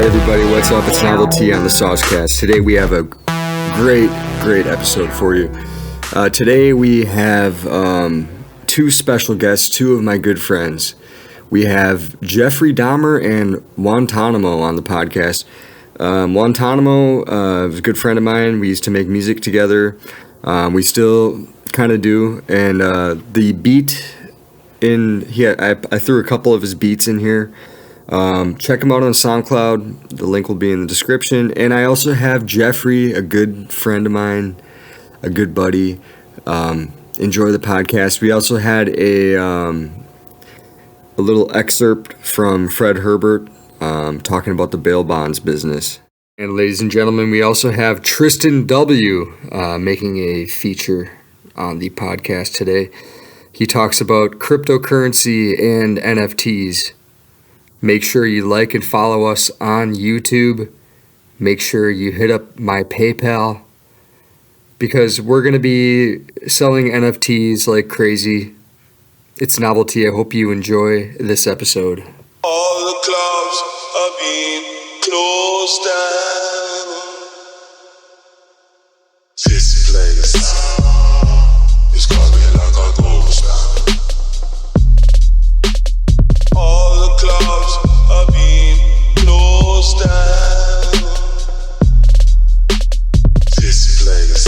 Everybody, what's up? It's Novelty on the Saucecast. Today we have a great episode for you. Today we have two special guests, two of my good friends. We have Jeffrey Dahmer and Wantonamo on the podcast. Wantonamo is a good friend of mine. We used to make music together. We still kind of do. And the beat I threw a couple of his beats in here. Check him out on SoundCloud. The link will be in the description. And I also have Jeffrey, a good friend of mine, a good buddy. Enjoy the podcast. We also had a little excerpt from Fred Herbert talking about the bail bonds business. And ladies and gentlemen, we also have Tristan W making a feature on the podcast today. He talks about cryptocurrency and NFTs. Make sure you like and follow us on YouTube. Make sure you hit up my PayPal because we're going to be selling NFTs like crazy. It's Novelty. I hope you enjoy this episode. All the clubs are being closed down. This place is coming like a ghost town. All the clubs are being closed down. This place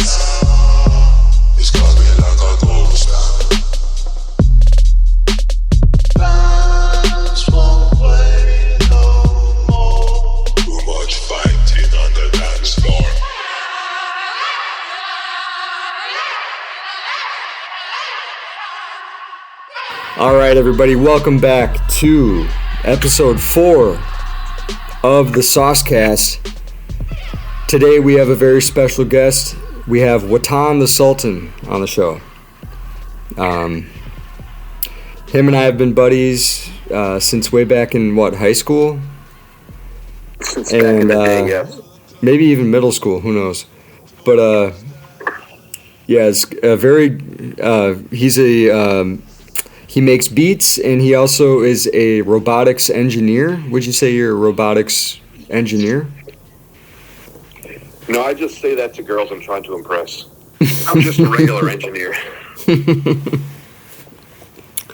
is coming like a ghost town. Bands won't play no more. Too much fighting on the dance floor. All right, everybody, welcome back to episode 4 of the Saucecast. Today we have a very special guest. We have Watan the Sultan on the show. Him and I have been buddies since way back in, high school? Since back in the day, yes. Maybe even middle school, who knows. But, yeah, it's a very, he makes beats, and he also is a robotics engineer. Would you say you're a robotics engineer? No, I just say that to girls I'm trying to impress. I'm just a regular engineer.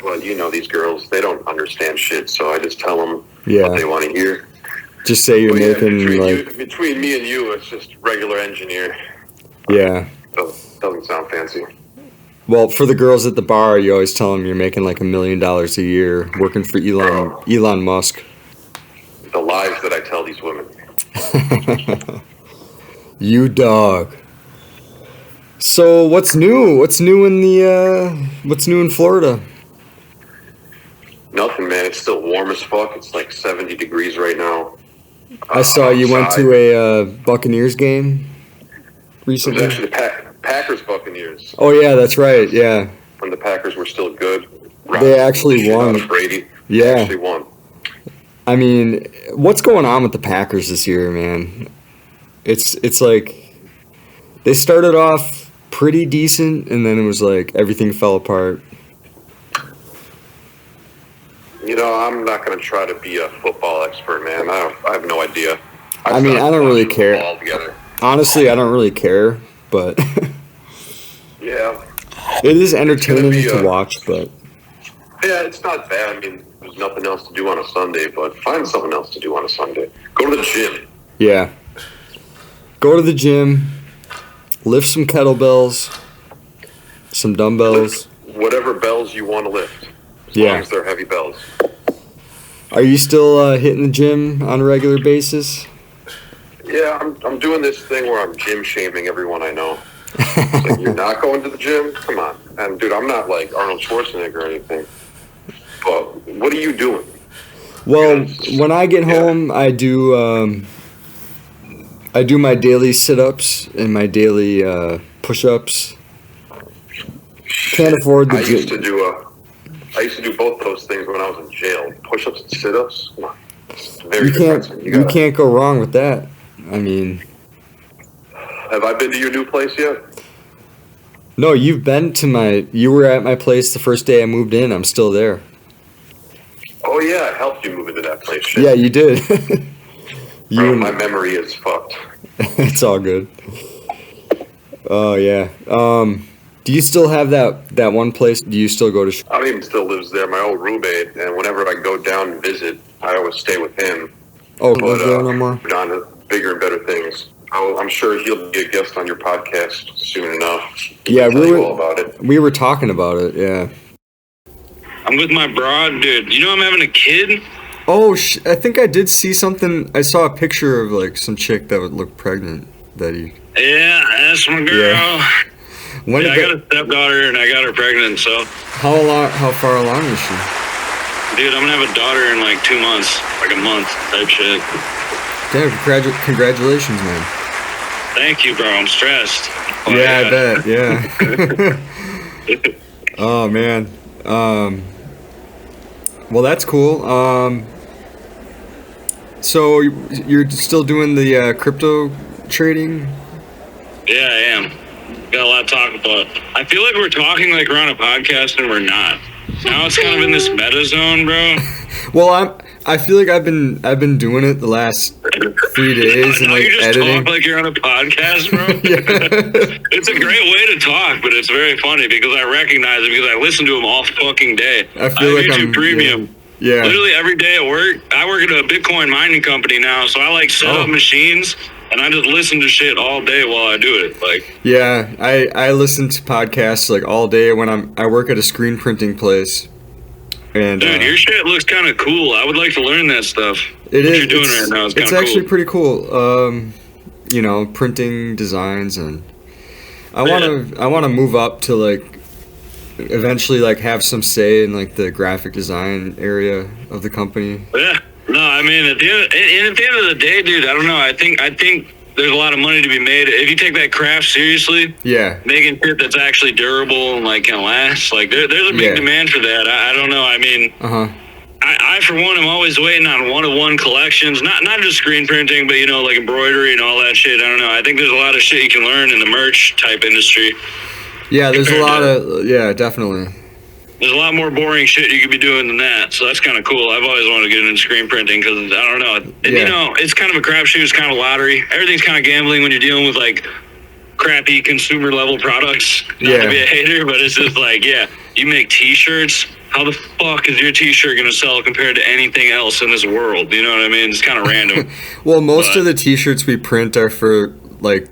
Well, you know these girls, they don't understand shit, so I just tell them what they want to hear. Just say you're making, between me and you, it's just regular engineer. Yeah. Doesn't sound fancy. Well, for the girls at the bar, you always tell them you're making like $1 million a year working for Elon Musk. The lies that I tell these women. You dog. So what's new? What's new in Florida? Nothing, man. It's still warm as fuck. It's like 70 degrees right now. I saw you went to a Buccaneers game recently. It was actually the Packers Buccaneers. Oh yeah, that's right. Yeah. When the Packers were still good. They actually won. Brady. Yeah. They actually won. I mean, what's going on with the Packers this year, man? It's like they started off pretty decent, and then it was like everything fell apart. You know, I'm not going to try to be a football expert, man. I have no idea. I don't really care. Honestly, I don't really care, but yeah, it is entertaining to watch. But yeah, it's not bad. I mean, there's nothing else to do on a Sunday, but find something else to do on a Sunday. Go to the gym. Yeah, go to the gym, lift some kettlebells, some dumbbells, whatever bells you want to lift. As long as they're heavy bells. Are you still hitting the gym on a regular basis? Yeah, I'm doing this thing where I'm gym shaming everyone I know. It's like, you're not going to the gym? Come on. And dude, I'm not like Arnold Schwarzenegger or anything. But what are you doing? Well, when I get home, I do my daily sit-ups and my daily push-ups. Can't afford the I gym. used to do both those things when I was in jail. Push-ups and sit-ups. Come on. It's very depressing. You can't go wrong with that. I mean, have I been to your new place yet? no, you were at my place the first day I moved in. I'm still there. Oh yeah, I helped you move into that place. Shit. Yeah, you did. Bro, my memory is fucked. It's all good. Oh yeah. Do you still have that one place? Do you still go to? I don't even still lives there. My old roommate, and whenever I go down and visit, I always stay with him. Oh, live there no more? On to bigger and better things. I'm sure he'll be a guest on your podcast soon enough. Yeah, tell you all about it. We were talking about it. Yeah. I'm with my broad, dude. You know I'm having a kid? Oh, I think I did see something. I saw a picture of like some chick that would look pregnant. Yeah, that's my girl. Yeah. I got a stepdaughter and I got her pregnant. So how far along is she? Dude, I'm gonna have a daughter in like 2 months, like a month type shit. Damn, congratulations, man. Thank you, bro. I'm stressed. Oh, yeah, I bet. Yeah. Oh man. Well, that's cool. So you're still doing the crypto trading? Yeah, I am. Got a lot to talk about. I feel like we're talking like we're on a podcast and we're not. Now it's kind of in this meta zone, bro. Well, I feel like I've been doing it the last 3 days and now like you just editing. talk like you're on a podcast, bro. It's a great way to talk, but it's very funny because I recognize it because I listen to them all fucking day. I feel like YouTube I'm Premium. Yeah. Literally every day at work. I work at a Bitcoin mining company now, so I like set up machines and I just listen to shit all day while I do it. Like, yeah, I listen to podcasts like all day when I work at a screen printing place. And dude, your shit looks kind of cool. I would like to learn that stuff. What you're doing right now is kind of cool. It's actually pretty cool. Printing designs, and I want to move up to like eventually like have some say in like the graphic design area of the company. Yeah. No, I mean at the end of the day, dude, I don't know. I think there's a lot of money to be made if you take that craft seriously. Yeah. Making shit that's actually durable and like can last. Like there's a big demand for that. I don't know. I mean, I for one am always waiting on one-of-one collections. Not just screen printing, but like embroidery and all that shit. I don't know. I think there's a lot of shit you can learn in the merch type industry. Yeah, there's a lot of definitely. There's a lot more boring shit you could be doing than that, so that's kind of cool. I've always wanted to get into screen printing because, I don't know, it's kind of a crapshoot, it's kind of a lottery. Everything's kind of gambling when you're dealing with, like, crappy consumer-level products. Not to be a hater, but it's just like, you make T-shirts. How the fuck is your T-shirt going to sell compared to anything else in this world? You know what I mean? It's kind of random. Well, most of the T-shirts we print are for, like,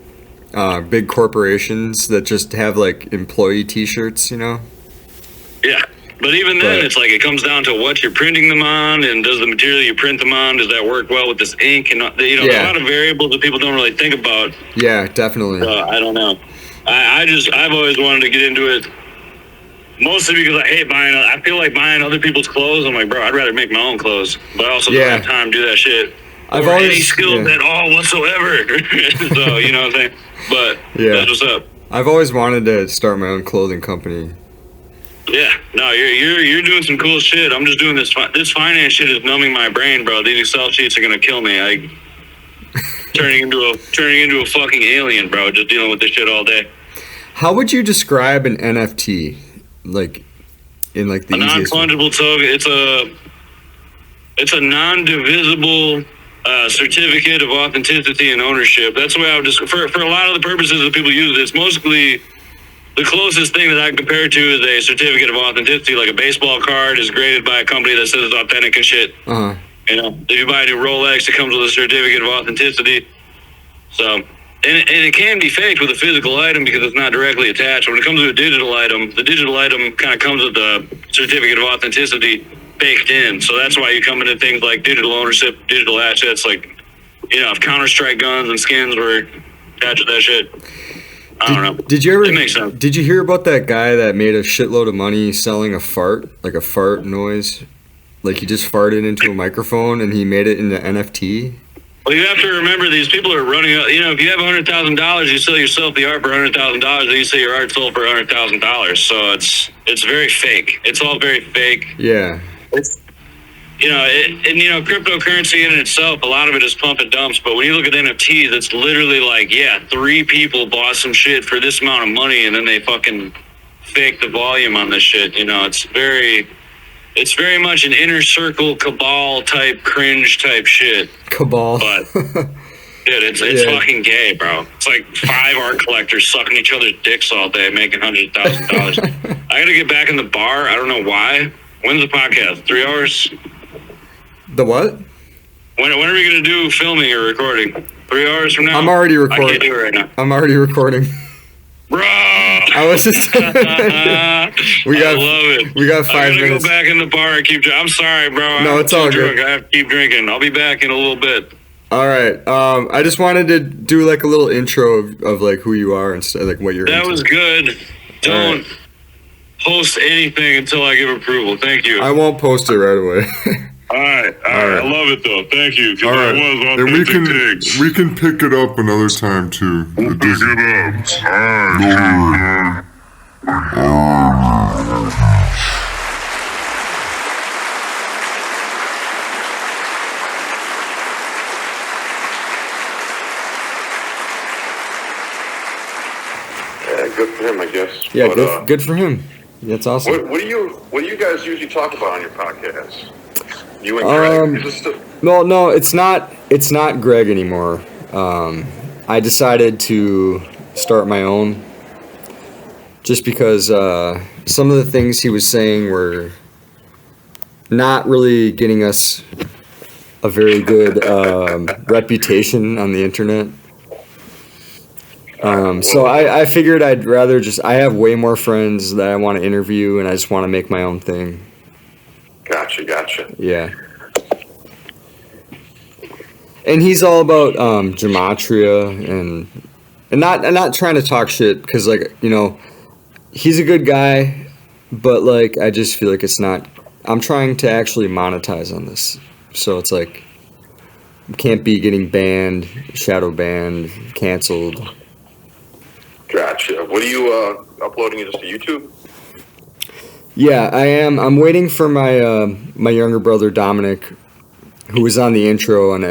big corporations that just have, like, employee T-shirts, Yeah, but even then, it's like it comes down to what you're printing them on, and does the material you print them on, does that work well with this ink? And there's a lot of variables that people don't really think about. Yeah, definitely. I don't know. I've always wanted to get into it, mostly because I hate buying. I feel like buying other people's clothes. I'm like, bro, I'd rather make my own clothes, but I also don't have time to do that shit. I've or always any skills at all whatsoever. So you know what I'm saying. But that's what's up. I've always wanted to start my own clothing company. Yeah, no, you're doing some cool shit. I'm just doing this finance shit is numbing my brain, bro. These Excel sheets are gonna kill me. Turning into a fucking alien, bro. Just dealing with this shit all day. How would you describe an NFT? Like, in like the easiest non-fungible token. It's a non-divisible certificate of authenticity and ownership. That's the way I would just for a lot of the purposes that people use it. It's mostly. The closest thing that I compare it to is a certificate of authenticity, like a baseball card is graded by a company that says it's authentic and shit. If you buy a new Rolex, it comes with a certificate of authenticity. So, and it can be faked with a physical item because it's not directly attached. When it comes to a digital item, the digital item kind of comes with the certificate of authenticity baked in. So that's why you come into things like digital ownership, digital assets, like, if Counter-Strike guns and skins were attached to that shit. I don't know. Did you ever? It makes sense. Did you hear about that guy that made a shitload of money selling a fart, like a fart noise, Like he just farted into a microphone and he made it into NFT. Well, you have to remember these people are running out. You know, if you have $100,000, you sell yourself the art for $100,000, then you say your art sold for $100,000. So it's very fake. It's all very fake. Yeah. It's, you know, and you know, cryptocurrency in itself, a lot of it is pump and dumps. But when you look at NFTs, it's literally like, yeah, 3 people bought some shit for this amount of money, and then they fucking fake the volume on this shit. You know, it's very much an inner circle cabal type cringe type shit. Cabal. But dude, it's fucking gay, bro. It's like 5 art collectors sucking each other's dicks all day, making $100,000. I gotta get back in the bar. I don't know why. When's the podcast? 3 hours? The what? When are we gonna do filming or recording? 3 hours from now? I'm already recording. I can't do it right now. I'm already recording. Bro! I was just. I love it. We got 5 minutes. I gotta go back in the bar and keep. I'm sorry, bro. No, it's all good. I have to keep drinking. I'll be back in a little bit. All right. I just wanted to do like a little intro of like who you are and stuff, like what you're. That into. was good. Don't post anything until I give approval. Thank you. I won't post it right away. All right. I love it though. Thank you. All right, and we can pick it up another time too. We'll pick it up. Yeah, good for him, I guess. Yeah, But, good for him. That's awesome. What do you guys usually talk about on your podcast? You and Greg? Is this still- No, it's not Greg anymore. I decided to start my own just because some of the things he was saying were not really getting us a very good reputation on the internet. So I figured I'd rather I have way more friends that I want to interview, and I just want to make my own thing. Gotcha. Yeah. And he's all about gematria and not trying to talk shit because, like, you know, he's a good guy, but like I just feel like it's not. I'm trying to actually monetize on this, so it's like can't be getting banned, shadow banned, canceled. Gotcha. What are you uploading it just to YouTube? Yeah, I am. I'm waiting for my my younger brother Dominic, who was on the intro on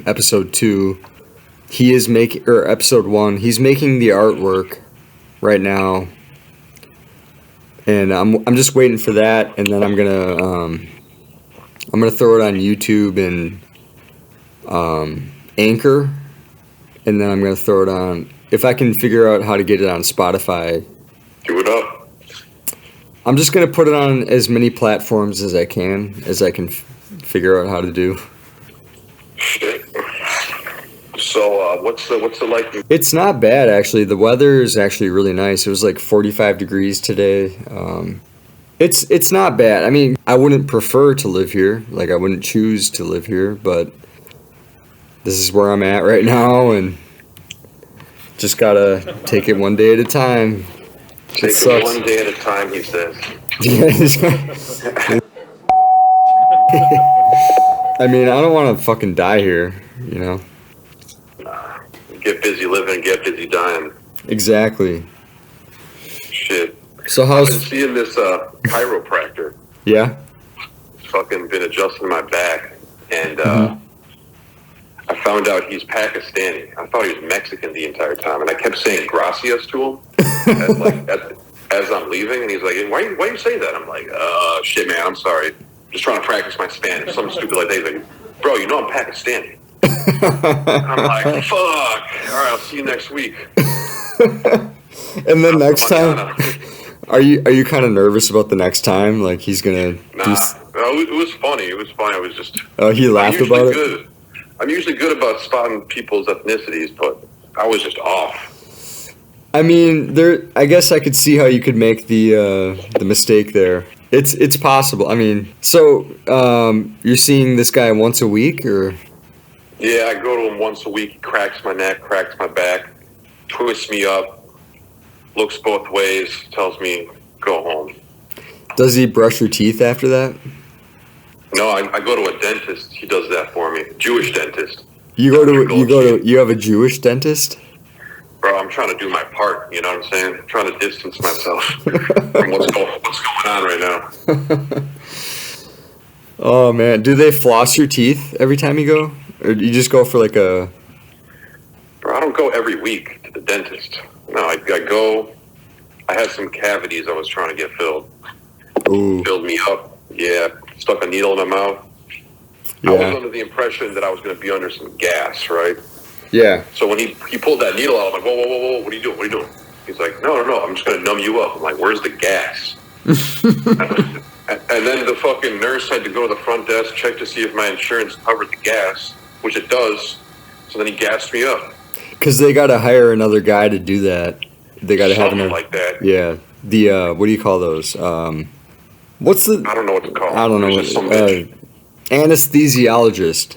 episode 2. He is episode 1. He's making the artwork right now, and I'm just waiting for that, and then I'm gonna throw it on YouTube and Anchor, and then I'm gonna throw it on. If I can figure out how to get it on Spotify, Do it up. I'm just gonna put it on as many platforms as I can figure out how to do. Shit. So, what's the like? It's not bad actually. The weather is actually really nice. It was like 45 degrees today. It's not bad. I mean, I wouldn't prefer to live here. Like I wouldn't choose to live here, but this is where I'm at right now, and just gotta take it one day at a time. Take it one day at a time, he says. I mean, I don't want to fucking die here, you know? Get busy living, get busy dying. Exactly. Shit. So I've how's... been seeing this chiropractor. Yeah? Fucking been adjusting my back, and I found out he's Pakistani. I thought he was Mexican the entire time, and I kept saying gracias to him as I'm leaving, and he's like, why you say that? I'm like, shit, man, I'm sorry. Just trying to practice my Spanish. Something stupid like that. He's like, bro, you know I'm Pakistani. I'm like, fuck. All right, I'll see you next week. And then next time, are you kind of nervous about the next time? Like he's gonna? Nah, it was funny. It was funny. I was just. Oh, he laughed about it. I'm usually good about spotting people's ethnicities, but I was just off. I mean, I guess I could see how you could make the mistake there. It's possible. I mean, so you're seeing this guy once a week, or? Yeah, I go to him once a week. He cracks my neck, cracks my back, twists me up, looks both ways, tells me go home. Does he brush your teeth after that? No, I go to a dentist. He does that for me. Jewish dentist. You have a Jewish dentist? Bro, I'm trying to do my part. You know what I'm saying? I'm trying to distance myself from what's going on right now. Oh man, do they floss your teeth every time you go, or do you just go for like a? Bro, I don't go every week to the dentist. No, I go. I had some cavities I was trying to get filled. Ooh. Filled me up. Yeah, stuck a needle in my mouth. Yeah. I was under the impression that I was going to be under some gas, right? Yeah. So when he pulled that needle out, I'm like, whoa, what are you doing? What are you doing? He's like, no, I'm just going to numb you up. I'm like, where's the gas? And then the fucking nurse had to go to the front desk, check to see if my insurance covered the gas, which it does. So then he gassed me up. Because they got to hire another guy to do that. They got to have something like that. Yeah. The what do you call those? What's the? I don't know what to call. I don't know. Anesthesiologist.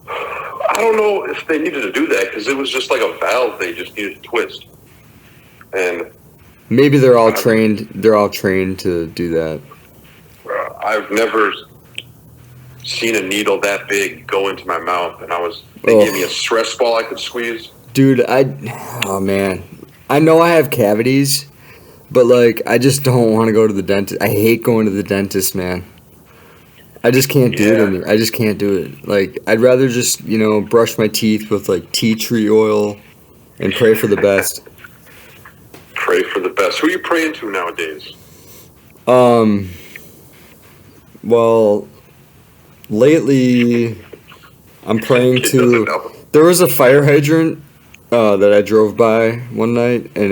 I don't know if they needed to do that because it was just like a valve they just needed to twist. And maybe they're all trained. They're all trained to do that. I've never seen a needle that big go into my mouth, and they gave me a stress ball I could squeeze. Dude, oh man, I know I have cavities, but like I just don't want to go to the dentist. I hate going to the dentist, man. I just can't do it. I just can't do it. Like I'd rather just brush my teeth with like tea tree oil, and pray for the best. Pray for the best. Who are you praying to nowadays? Well, lately I'm praying to. There was a fire hydrant that I drove by one night, and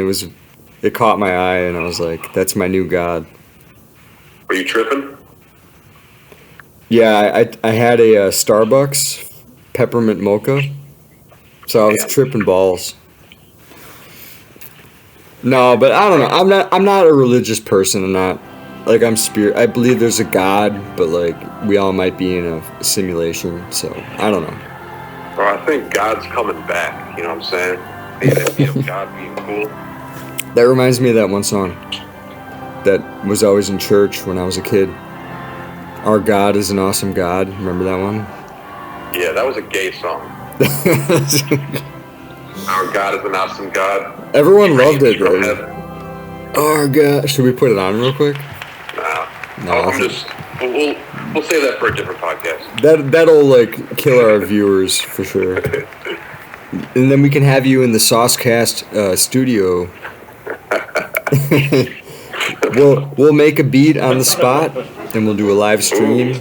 it caught my eye, and I was like, "That's my new god." Were you tripping? Yeah, I had a Starbucks peppermint mocha, so I was tripping balls. No, but I don't know. I'm not a religious person. I'm not like I'm spirit. I believe there's a God, but like we all might be in a simulation. So I don't know. Bro, I think God's coming back. You know what I'm saying? The idea of God being cool. That reminds me of that one song that was always in church when I was a kid. Our God is an awesome God. Remember that one? Yeah, that was a gay song. Our God is an awesome God. Everyone loved it, bro. Our God. Should we put it on real quick? No. We'll save that for a different podcast. That'll like kill our viewers for sure. And then we can have you in the Saucecast studio. We'll make a beat on the spot, and we'll do a live stream,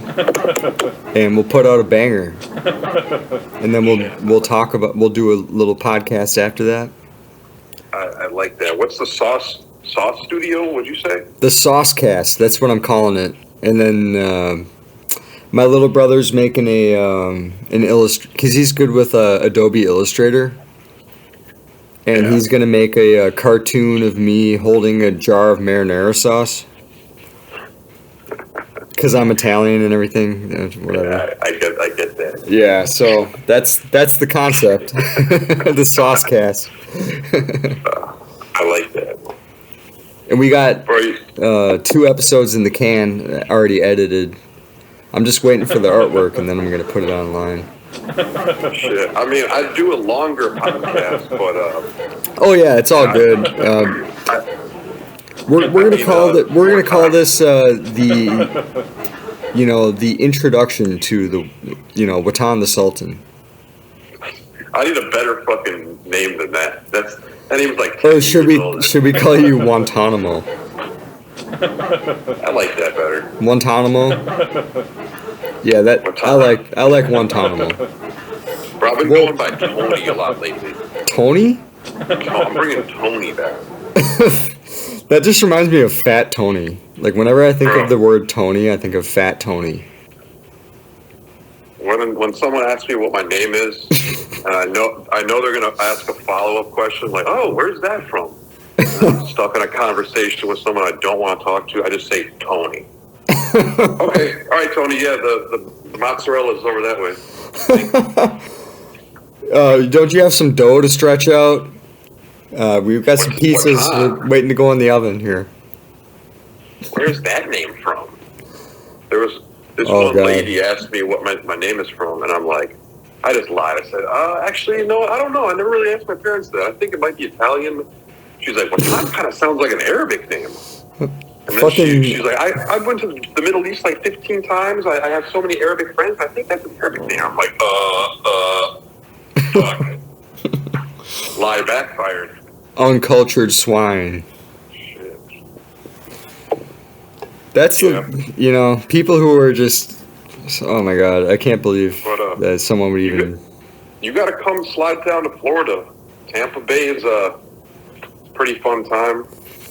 and we'll put out a banger, and then we'll do a little podcast after that. I like that. What's the sauce studio? What'd you say? The Saucecast. That's what I'm calling it. And then my little brother's making an because he's good with Adobe Illustrator. And he's going to make a cartoon of me holding a jar of marinara sauce. Because I'm Italian and everything. Whatever. Yeah, I get that. Yeah, so that's the concept. The Saucecast. I like that. And we got 2 episodes in the can already edited. I'm just waiting for the artwork, and then I'm going to put it online. Shit. I mean, I do a longer podcast, but oh yeah, it's all good. We're gonna call this the introduction to the Watan the Sultan. I need a better fucking name than that. That name's like. Oh, should we call you Wantonamo? I like that better. Wantonamo. Yeah, I like Wantonamo. Bro, I've been going by Tony a lot lately. Tony? I'm bringing Tony back. That just reminds me of Fat Tony. Like whenever I think of the word Tony, I think of Fat Tony. When someone asks me what my name is, and I know they're gonna ask a follow-up question like, "Oh, where's that from?" And I'm stuck in a conversation with someone I don't want to talk to. I just say Tony. Okay, all right, Tony. Yeah, the mozzarella is over that way. Don't you have some dough to stretch out? We've got some pizzas waiting to go in the oven here. Where's that name from? There was This Oh, one God. lady asked me what my name is from, and I'm like, I just lied. I said, actually, no, I don't know. I never really asked my parents that. I think it might be Italian. She's like, Watan kind of sounds like an Arabic name. And then she's like, I went to the Middle East like 15 times. I have so many Arabic friends. I think that's an Arabic name. I'm like, fuck. Lie backfired. Uncultured swine. Shit. That's people who are just. Oh my God! I can't believe that someone would even. You got to come slide down to Florida. Tampa Bay is a pretty fun time.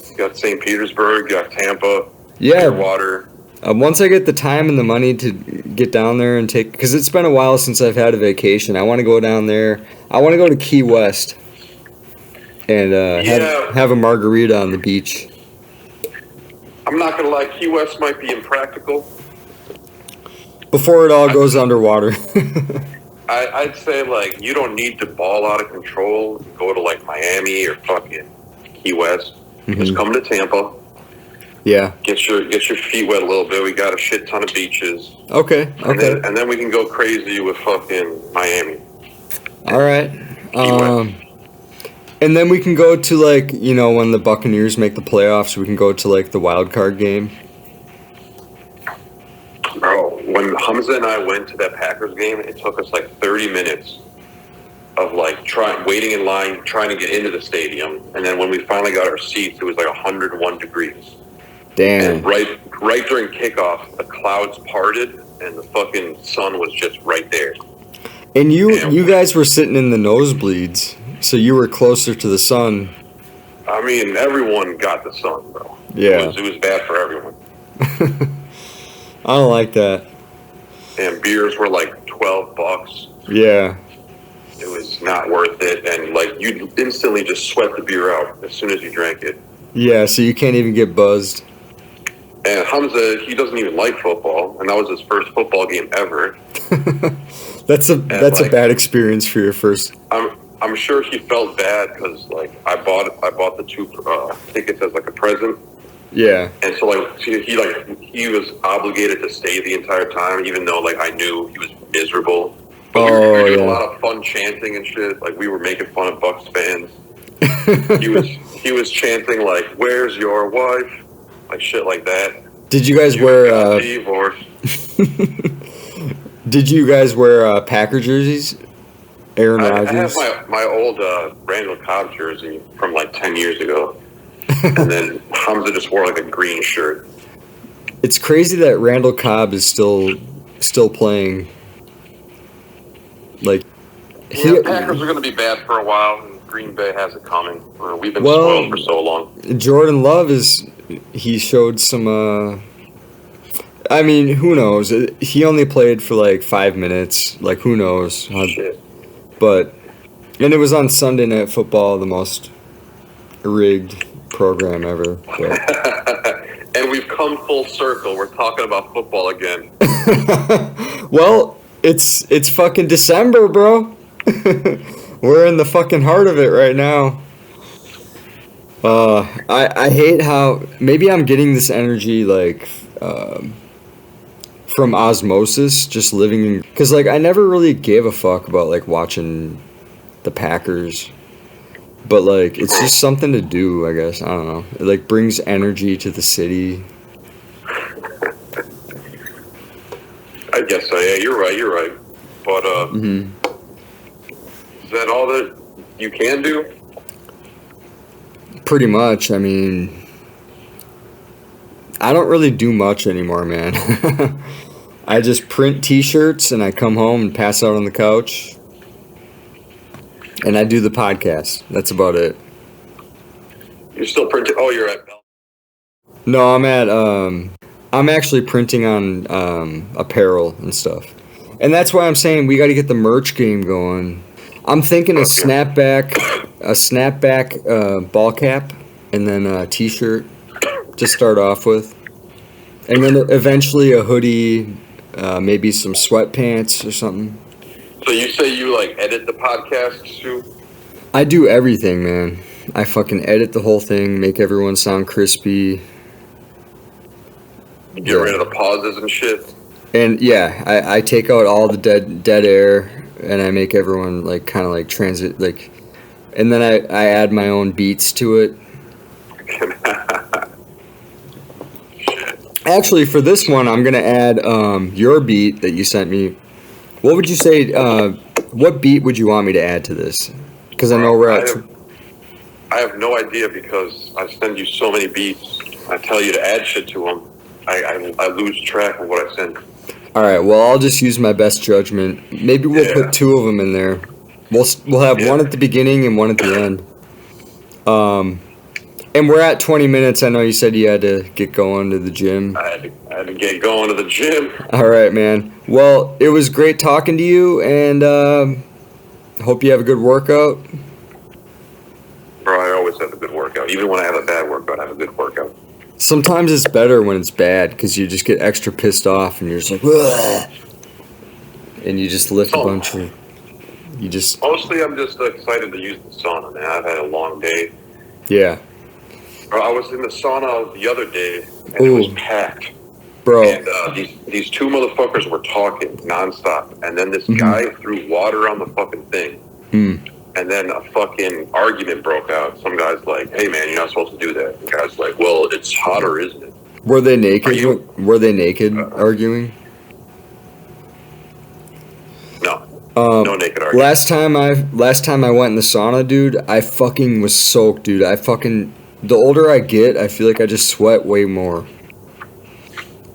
You got St. Petersburg, you got Tampa, Clearwater. Once I get the time and the money to get down there and because it's been a while since I've had a vacation. I want to go down there. I want to go to Key West and have a margarita on the beach. I'm not going to lie, Key West might be impractical. Before it all goes underwater. I'd say, like, you don't need to ball out of control. Go to, like, Miami or fucking Key West. Just come to Tampa. Yeah. Get your feet wet a little bit. We got a shit ton of beaches. Okay. And then we can go crazy with fucking Miami. All right. And then we can go to, like, when the Buccaneers make the playoffs, we can go to, like, the wild card game. Bro, when Hamza and I went to that Packers game, it took us like 30 minutes of like waiting in line, trying to get into the stadium. And then when we finally got our seats, it was like 101 degrees. Damn. And right during kickoff, the clouds parted and the fucking sun was just right there. And you guys were sitting in the nosebleeds, so you were closer to the sun. I mean, everyone got the sun, bro. Yeah. It was bad for everyone. I don't like that. And beers were like $12. Yeah. It was not worth it. And like you instantly just sweat the beer out as soon as you drank it. Yeah, so you can't even get buzzed. And Hamza, he doesn't even like football, and that was his first football game ever. That's a bad experience for your first. I'm sure he felt bad because like I bought the 2 tickets as like a present. Yeah. And so like he was obligated to stay the entire time, even though like I knew he was miserable. But we were doing a lot of fun chanting and shit. Like we were making fun of Bucks fans. he was chanting like, "Where's your wife?" Like shit like that. Did you guys wear? Did you guys wear Packer jerseys? Aaron Rodgers. I have my old Randall Cobb jersey from like 10 years ago, and then Hamza just wore like a green shirt. It's crazy that Randall Cobb is still playing. Like, Packers are going to be bad for a while. And Green Bay has it coming. We've been spoiled for so long. Jordan Love he showed some. I mean, who knows? He only played for like 5 minutes. Like, who knows? Shit. But, and it was on Sunday Night Football, the most rigged program ever. And we've come full circle. We're talking about football again. Well, it's fucking December, bro. We're in the fucking heart of it right now. I hate how maybe I'm getting this energy like from osmosis, just living in, because like I never really gave a fuck about like watching the Packers, but like it's just something to do, I guess. I don't know. It like brings energy to the city. I guess so. Yeah, you're right. But is that all that you can do? Pretty much. I mean, I don't really do much anymore, man. I just print t-shirts and I come home and pass out on the couch. And I do the podcast. That's about it. You're still printing? Oh, you're at Bell. No, I'm actually printing on apparel and stuff. And that's why I'm saying we got to get the merch game going. I'm thinking a snapback ball cap and then a t-shirt to start off with. And then eventually a hoodie, maybe some sweatpants or something. So you say you like edit the podcast too? I do everything, man. I fucking edit the whole thing, make everyone sound crispy. Get rid of the pauses and shit. And yeah, I take out all the dead air, and I make everyone like kind of like transit like, and then I add my own beats to it. Actually, for this one, I'm gonna add your beat that you sent me. What would you say? What beat would you want me to add to this? Because I know we're at. I have no idea because I send you so many beats. I tell you to add shit to them. I lose track of what I send. All right. Well, I'll just use my best judgment. Maybe we'll put two of them in there. We'll have one at the beginning and one at the end. And we're at 20 minutes. I know you said you had to get going to the gym. I had to get going to the gym. All right, man. Well, it was great talking to you, and hope you have a good workout. Bro, I always have a good workout. Even when I have a bad workout, I have a good workout. Sometimes it's better when it's bad because you just get extra pissed off and you're just like, ugh, and you just lift a bunch of. Mostly, I'm just excited to use the sauna, man. I've had a long day. Yeah. Bro, I was in the sauna the other day, and it was packed. Bro. And these two motherfuckers were talking nonstop, and then this guy threw water on the fucking thing. And then a fucking argument broke out. Some guy's like, "Hey man, you're not supposed to do that." The guy's like, "Well, it's hotter, isn't it?" Were they naked? Were they naked arguing? No. No naked arguing. Last time I went in the sauna, dude, I fucking was soaked, dude. The older I get, I feel like I just sweat way more.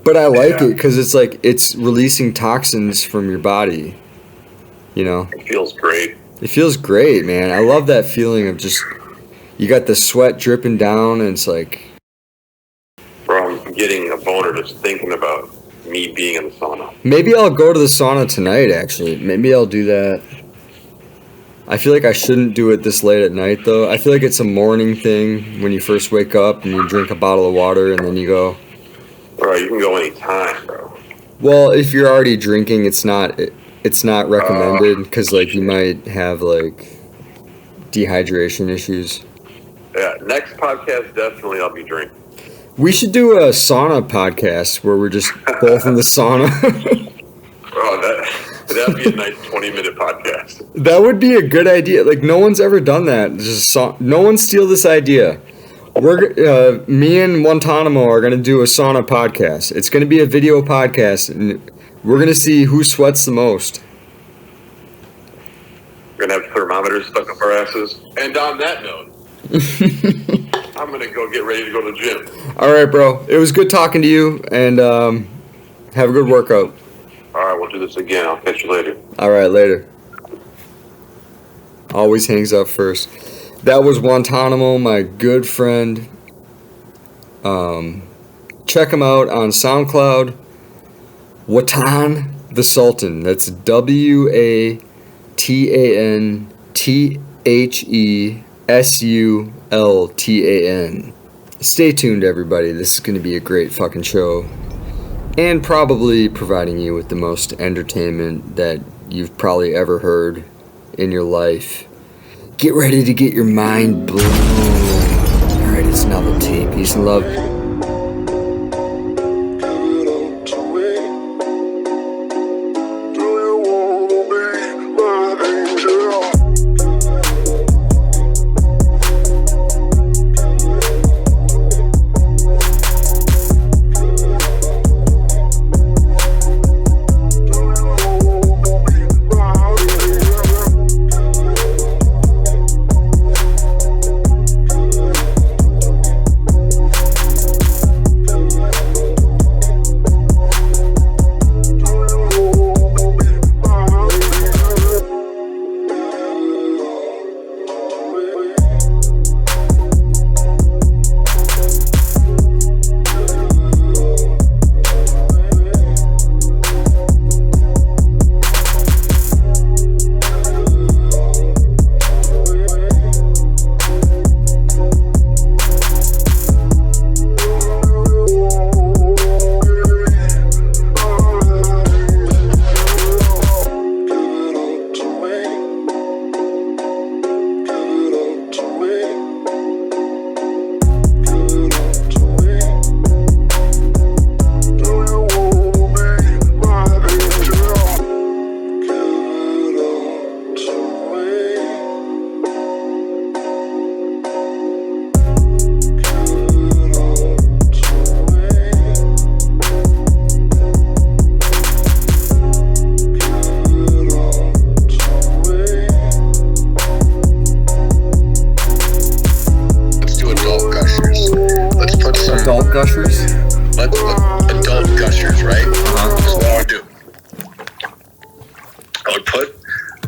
But I like it because it's like it's releasing toxins from your body. You know? It feels great. It feels great, man. I love that feeling of just, you got the sweat dripping down and it's like... Bro, I'm getting a boner just thinking about me being in the sauna. Maybe I'll go to the sauna tonight, actually. Maybe I'll do that. I feel like I shouldn't do it this late at night, though. I feel like it's a morning thing when you first wake up and you drink a bottle of water and then you go. Bro, you can go anytime, bro. Well, if you're already drinking, it's not recommended because like you might have like dehydration issues. Yeah, next podcast definitely I'll be drinking. We should do a sauna podcast where we're just both in the sauna. Bro, that'd be a nice 20-minute podcast. That would be a good idea. Like no one's ever done that. No one steal this idea. Me and Wantonamo are gonna do a sauna podcast. It's gonna be a video podcast, and we're going to see who sweats the most. We're going to have thermometers stuck up our asses. And on that note, I'm going to go get ready to go to the gym. All right, bro. It was good talking to you, and have a good workout. All right, we'll do this again. I'll catch you later. All right, later. Always hangs up first. That was Wantonamo, my good friend. Check him out on SoundCloud. Watan the Sultan. That's WATANTHESULTAN. Stay tuned, everybody. This is going to be a great fucking show. And probably providing you with the most entertainment that you've probably ever heard in your life. Get ready to get your mind blown. Alright, it's Novelty. Peace and love.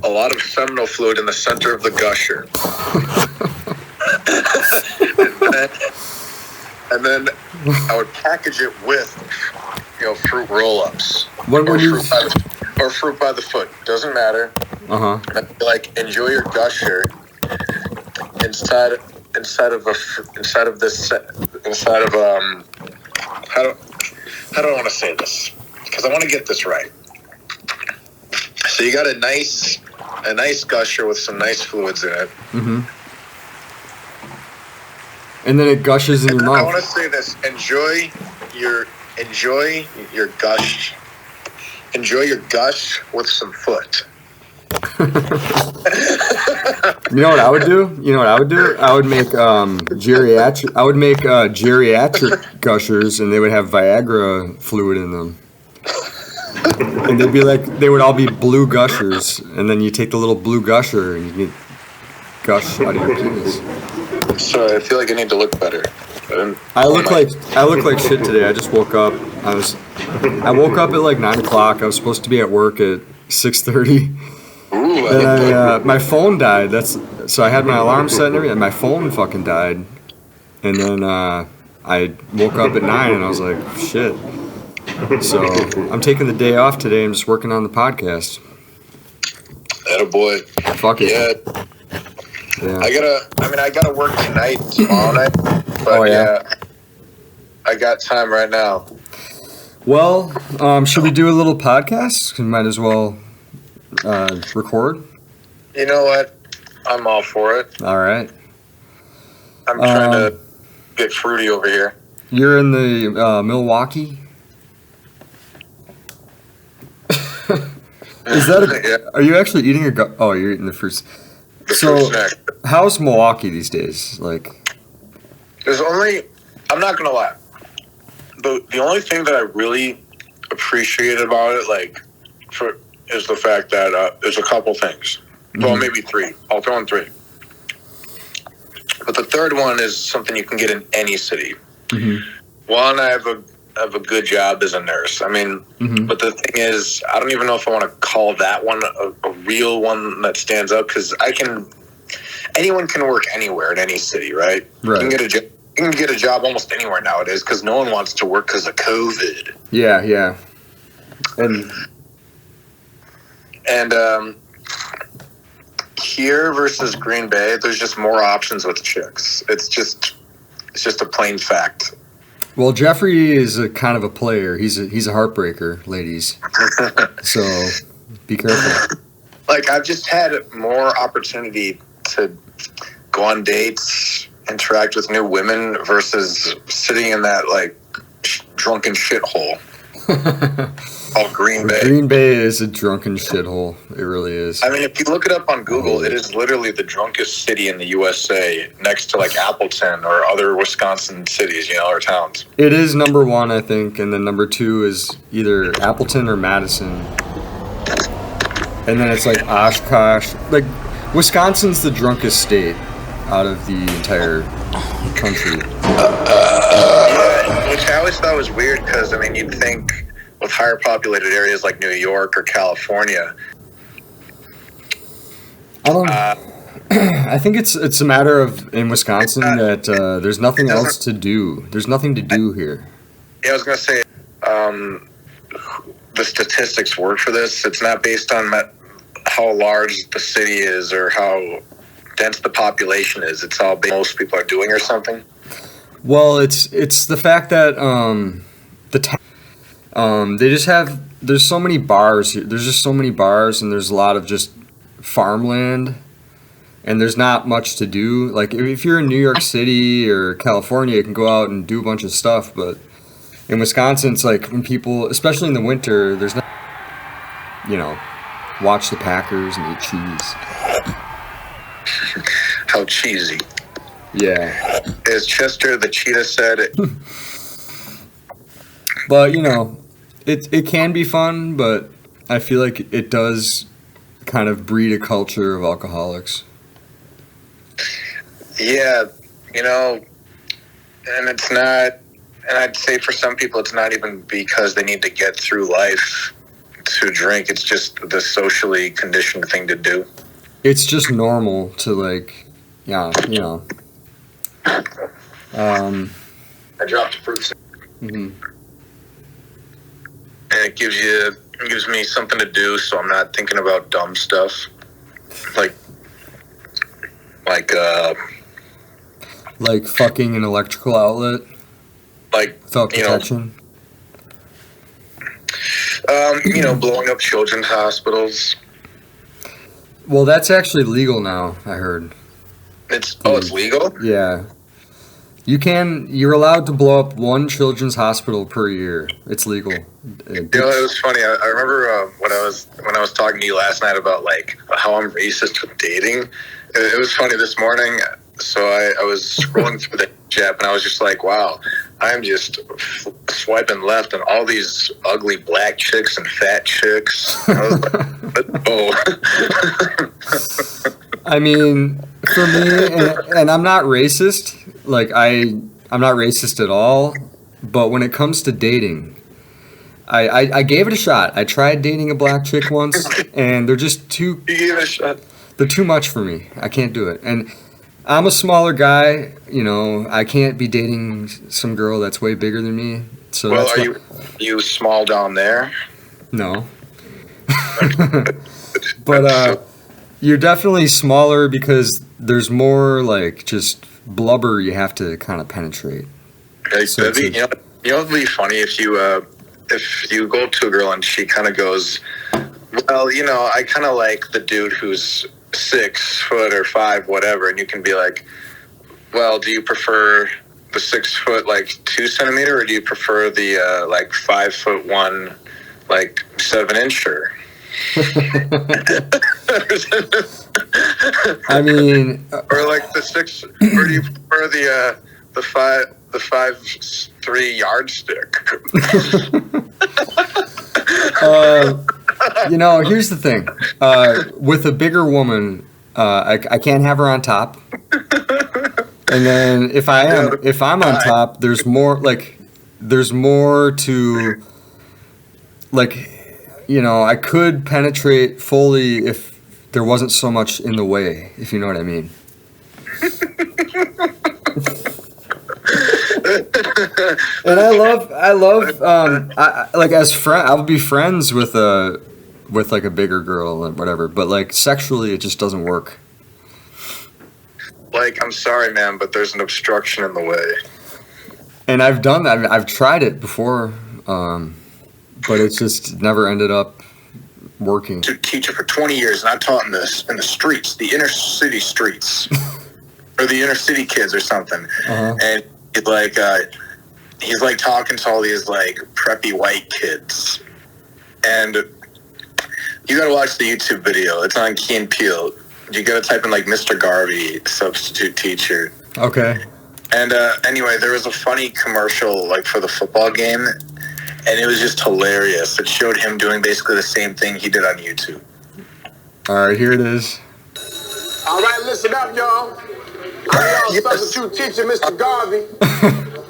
a lot of seminal fluid in the center of the gusher. and then I would package it with, fruit roll-ups. Or fruit by the foot. Doesn't matter. Uh-huh. And I'd be like, enjoy your gusher inside of how do I want to say this? Because I want to get this right. So you got a nice gusher with some nice fluids in it. Mm-hmm. And then it gushes in your mouth. I want to say this: enjoy your gush. Enjoy your gush with some foot. You know what I would do? I would make geriatric gushers, and they would have Viagra fluid in them. And they would all be blue gushers, and then you take the little blue gusher and you gush out of your penis. Sorry, I feel like I need to look better. I look like shit today. I just woke up. I woke up at like 9 o'clock. I was supposed to be at work at 6:30. Ooh, And my phone died. So I had my alarm set and everything. And my phone fucking died. And then I woke up at 9 and I was like, shit. So I'm taking the day off today. I'm just working on the podcast. Attaboy. Fuck it. Yeah. I gotta work tonight and tomorrow night. But I got time right now. Well, should we do a little podcast? We might as well record. You know what? I'm all for it. All right. I'm trying to get fruity over here. You're in the Milwaukee? Is that Are you actually eating your... Oh, you're eating the fruits. Fruit snack. How's Milwaukee these days? I'm not gonna lie. The only thing that I really appreciate about it, is the fact that there's a couple things. Mm-hmm. Well, maybe 3. I'll throw in 3. But the third one is something you can get in any city. Mm-hmm. One, I have a good job as a nurse. I mean, mm-hmm. But the thing is, I don't even know if I want to call that one a real one that stands up, because anyone can work anywhere in any city, right? Right. You can get a job almost anywhere nowadays, because no one wants to work because of COVID. Yeah. And here versus Green Bay, there's just more options with chicks. It's just a plain fact. Well, Jeffrey is a kind of a player. He's a heartbreaker, ladies. So be careful. I've just had more opportunity to go on dates, interact with new women, versus sitting in that drunken shithole called Green Bay. Green Bay is a drunken shithole. It really is. I mean, if you look it up on Google, it is literally the drunkest city in the USA, next to Appleton or other Wisconsin cities, or towns. It is number 1, I think, and then number 2 is either Appleton or Madison. And then it's Oshkosh. Wisconsin's the drunkest state out of the entire country. Which I always thought was weird, because, you'd think with higher populated areas like New York or California. I think it's a matter of, in Wisconsin, that there's nothing else to do. There's nothing to do here. Yeah, I was going to say, the statistics work for this. It's not based on how large the city is or how dense the population is. It's all most people are doing or something. Well, it's the fact that they just have, there's so many bars here. There's just so many bars, and there's a lot of just farmland, and there's not much to do. If you're in New York City or California, you can go out and do a bunch of stuff, but in Wisconsin, it's when people, especially in the winter, there's not, watch the Packers and eat cheese. How cheesy. Yeah. As Chester the Cheetah said. But, it can be fun, but I feel like it does kind of breed a culture of alcoholics. Yeah, and it's not, and I'd say for some people it's not even because they need to get through life. to drink. It's just the socially conditioned thing to do. It's just normal to like, yeah, you know. I dropped a fruit. Mhm. And it gives me something to do, so I'm not thinking about dumb stuff. Like fucking an electrical outlet without protection. Blowing up children's hospitals. Well, that's actually legal now, I heard. It's legal? Yeah. You're allowed to blow up one children's hospital per year. It's legal. It was funny. I remember when I was talking to you last night about like how I'm racist with dating. It was funny this morning. So I was scrolling through the app and I was just like, wow, I'm just swiping left on all these ugly black chicks and fat chicks. I was like, oh. I mean, for me, and I'm not racist. Like I'm not racist at all. But when it comes to dating, I gave it a shot. I tried dating a black chick once, and they're just too. You gave it a shot. They're too much for me. I can't do it. And I'm a smaller guy. You know, I can't be dating some girl that's way bigger than me. So well, are you small down there? No. But you're definitely smaller because there's more like just blubber you have to kind of penetrate. So it'd be funny if you go to a girl and she kind of goes, well, I kind of like the dude who's 6 foot or 5, whatever, and you can be like, well, do you prefer the 6 foot like 2 centimeter, or do you prefer the 5 foot 1 like 7 incher? I mean, or like the 6, or do you prefer the 5'3" yardstick? Here's the thing. With a bigger woman, I can't have her on top. And then if I'm on top, there's more to like. I could penetrate fully if there wasn't so much in the way, if you know what I mean. And I love, as friend, I'll be friends with like a bigger girl and whatever, but like sexually, it just doesn't work. Like, I'm sorry, man, but there's an obstruction in the way. And I've done that. I've tried it before. But it's just never ended up working. To teacher for 20 years, and I taught in the streets, the inner city streets, or the inner city kids or something. Uh-huh. And he's like talking to all these like preppy white kids, and you gotta watch the YouTube video. It's on Key and Peele. You gotta type in like Mr. Garvey substitute teacher. Okay. And anyway, there was a funny commercial like for the football game. And it was just hilarious. It showed him doing basically the same thing he did on YouTube. All right, here it is. All right, listen up, y'all. I'm y'all substitute teacher, Mr. Garvey.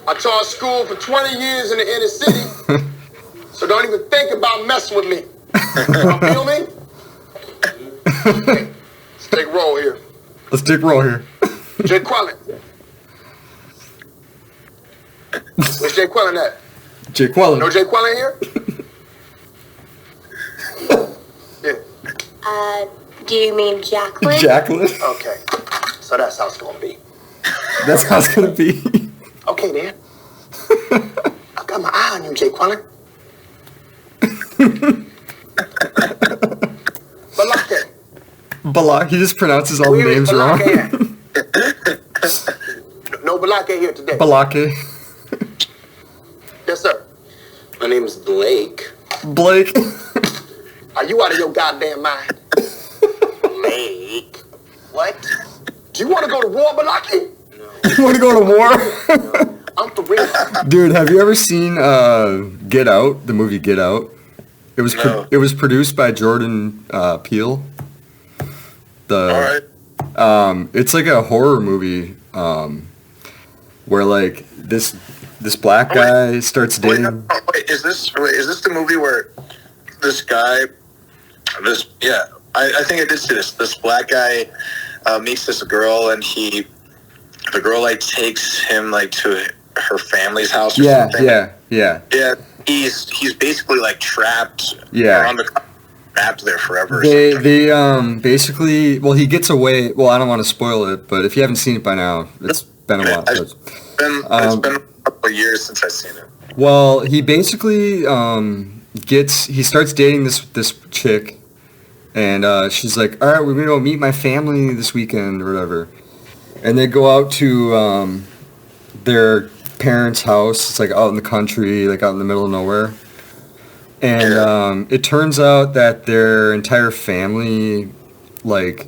I taught school for 20 years in the inner city, so don't even think about messing with me. Y'all feel me? Okay, let's take roll here. Let's take roll here. Jay Quellen. Where's Jay Quellen at? Jay Quellen. No Jay Quellen here? Yeah. Do you mean Jacqueline? Jacqueline? Okay. So that's how it's gonna be. That's how it's gonna be. Okay then. I got my eye on you, Jay Quellen. Balak. He just pronounces all the names wrong. No Balake here today. Balake. Yes, sir. My name is Blake. Blake. Are you out of your goddamn mind? Blake. What? Do you want to go to war, Balake? No. You want to go to war? No. I'm for real. Dude, have you ever seen Get Out? The movie Get Out. It was it was produced by Jordan Peele. All right. It's like a horror movie where like this black guy starts dating. Wait, is this the movie where this guy, I think I did see this. This black guy meets this girl, and the girl like takes him like to her family's house or something. Yeah. He's basically like trapped. Yeah. Trapped there forever. They basically, well, he gets away. Well, I don't want to spoil it, but if you haven't seen it by now, it's been a while. It's been a couple of years since I've seen it. Well, he basically he starts dating this chick, and she's like, all right, we're gonna go meet my family this weekend or whatever, and they go out to their parents' house. It's like out in the country, like out in the middle of nowhere. And it turns out that their entire family, like,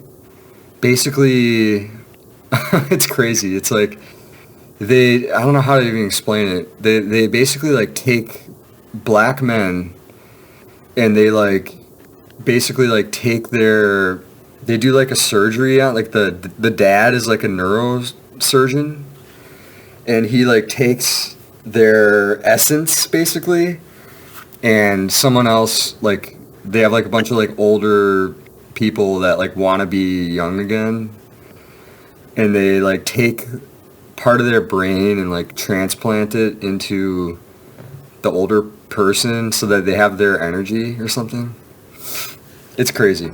basically, it's crazy. It's like, I don't know how to even explain it. They basically, like, take black men and they, like, basically, like, they do, like, a surgery on, like, the dad is, like, a neurosurgeon. And he, like, takes their essence, basically, and someone else, like, they have, like, a bunch of, like, older people that, like, want to be young again. And they, like, take part of their brain and, like, transplant it into the older person so that they have their energy or something. It's crazy.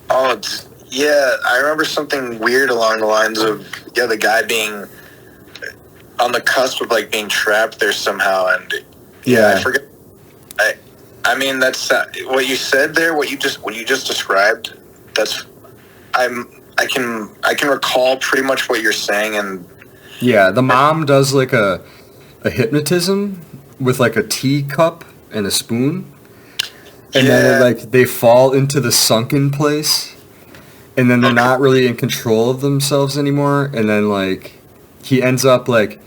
Oh, yeah. I remember something weird along the lines of, the guy being on the cusp of, like, being trapped there somehow. And, I forget. I mean, that's what you said there. What you just described. That's I can recall pretty much what you're saying. And the mom does like a hypnotism with like a teacup and a spoon, and then they fall into the sunken place, and then they're not really in control of themselves anymore. And then like he ends up like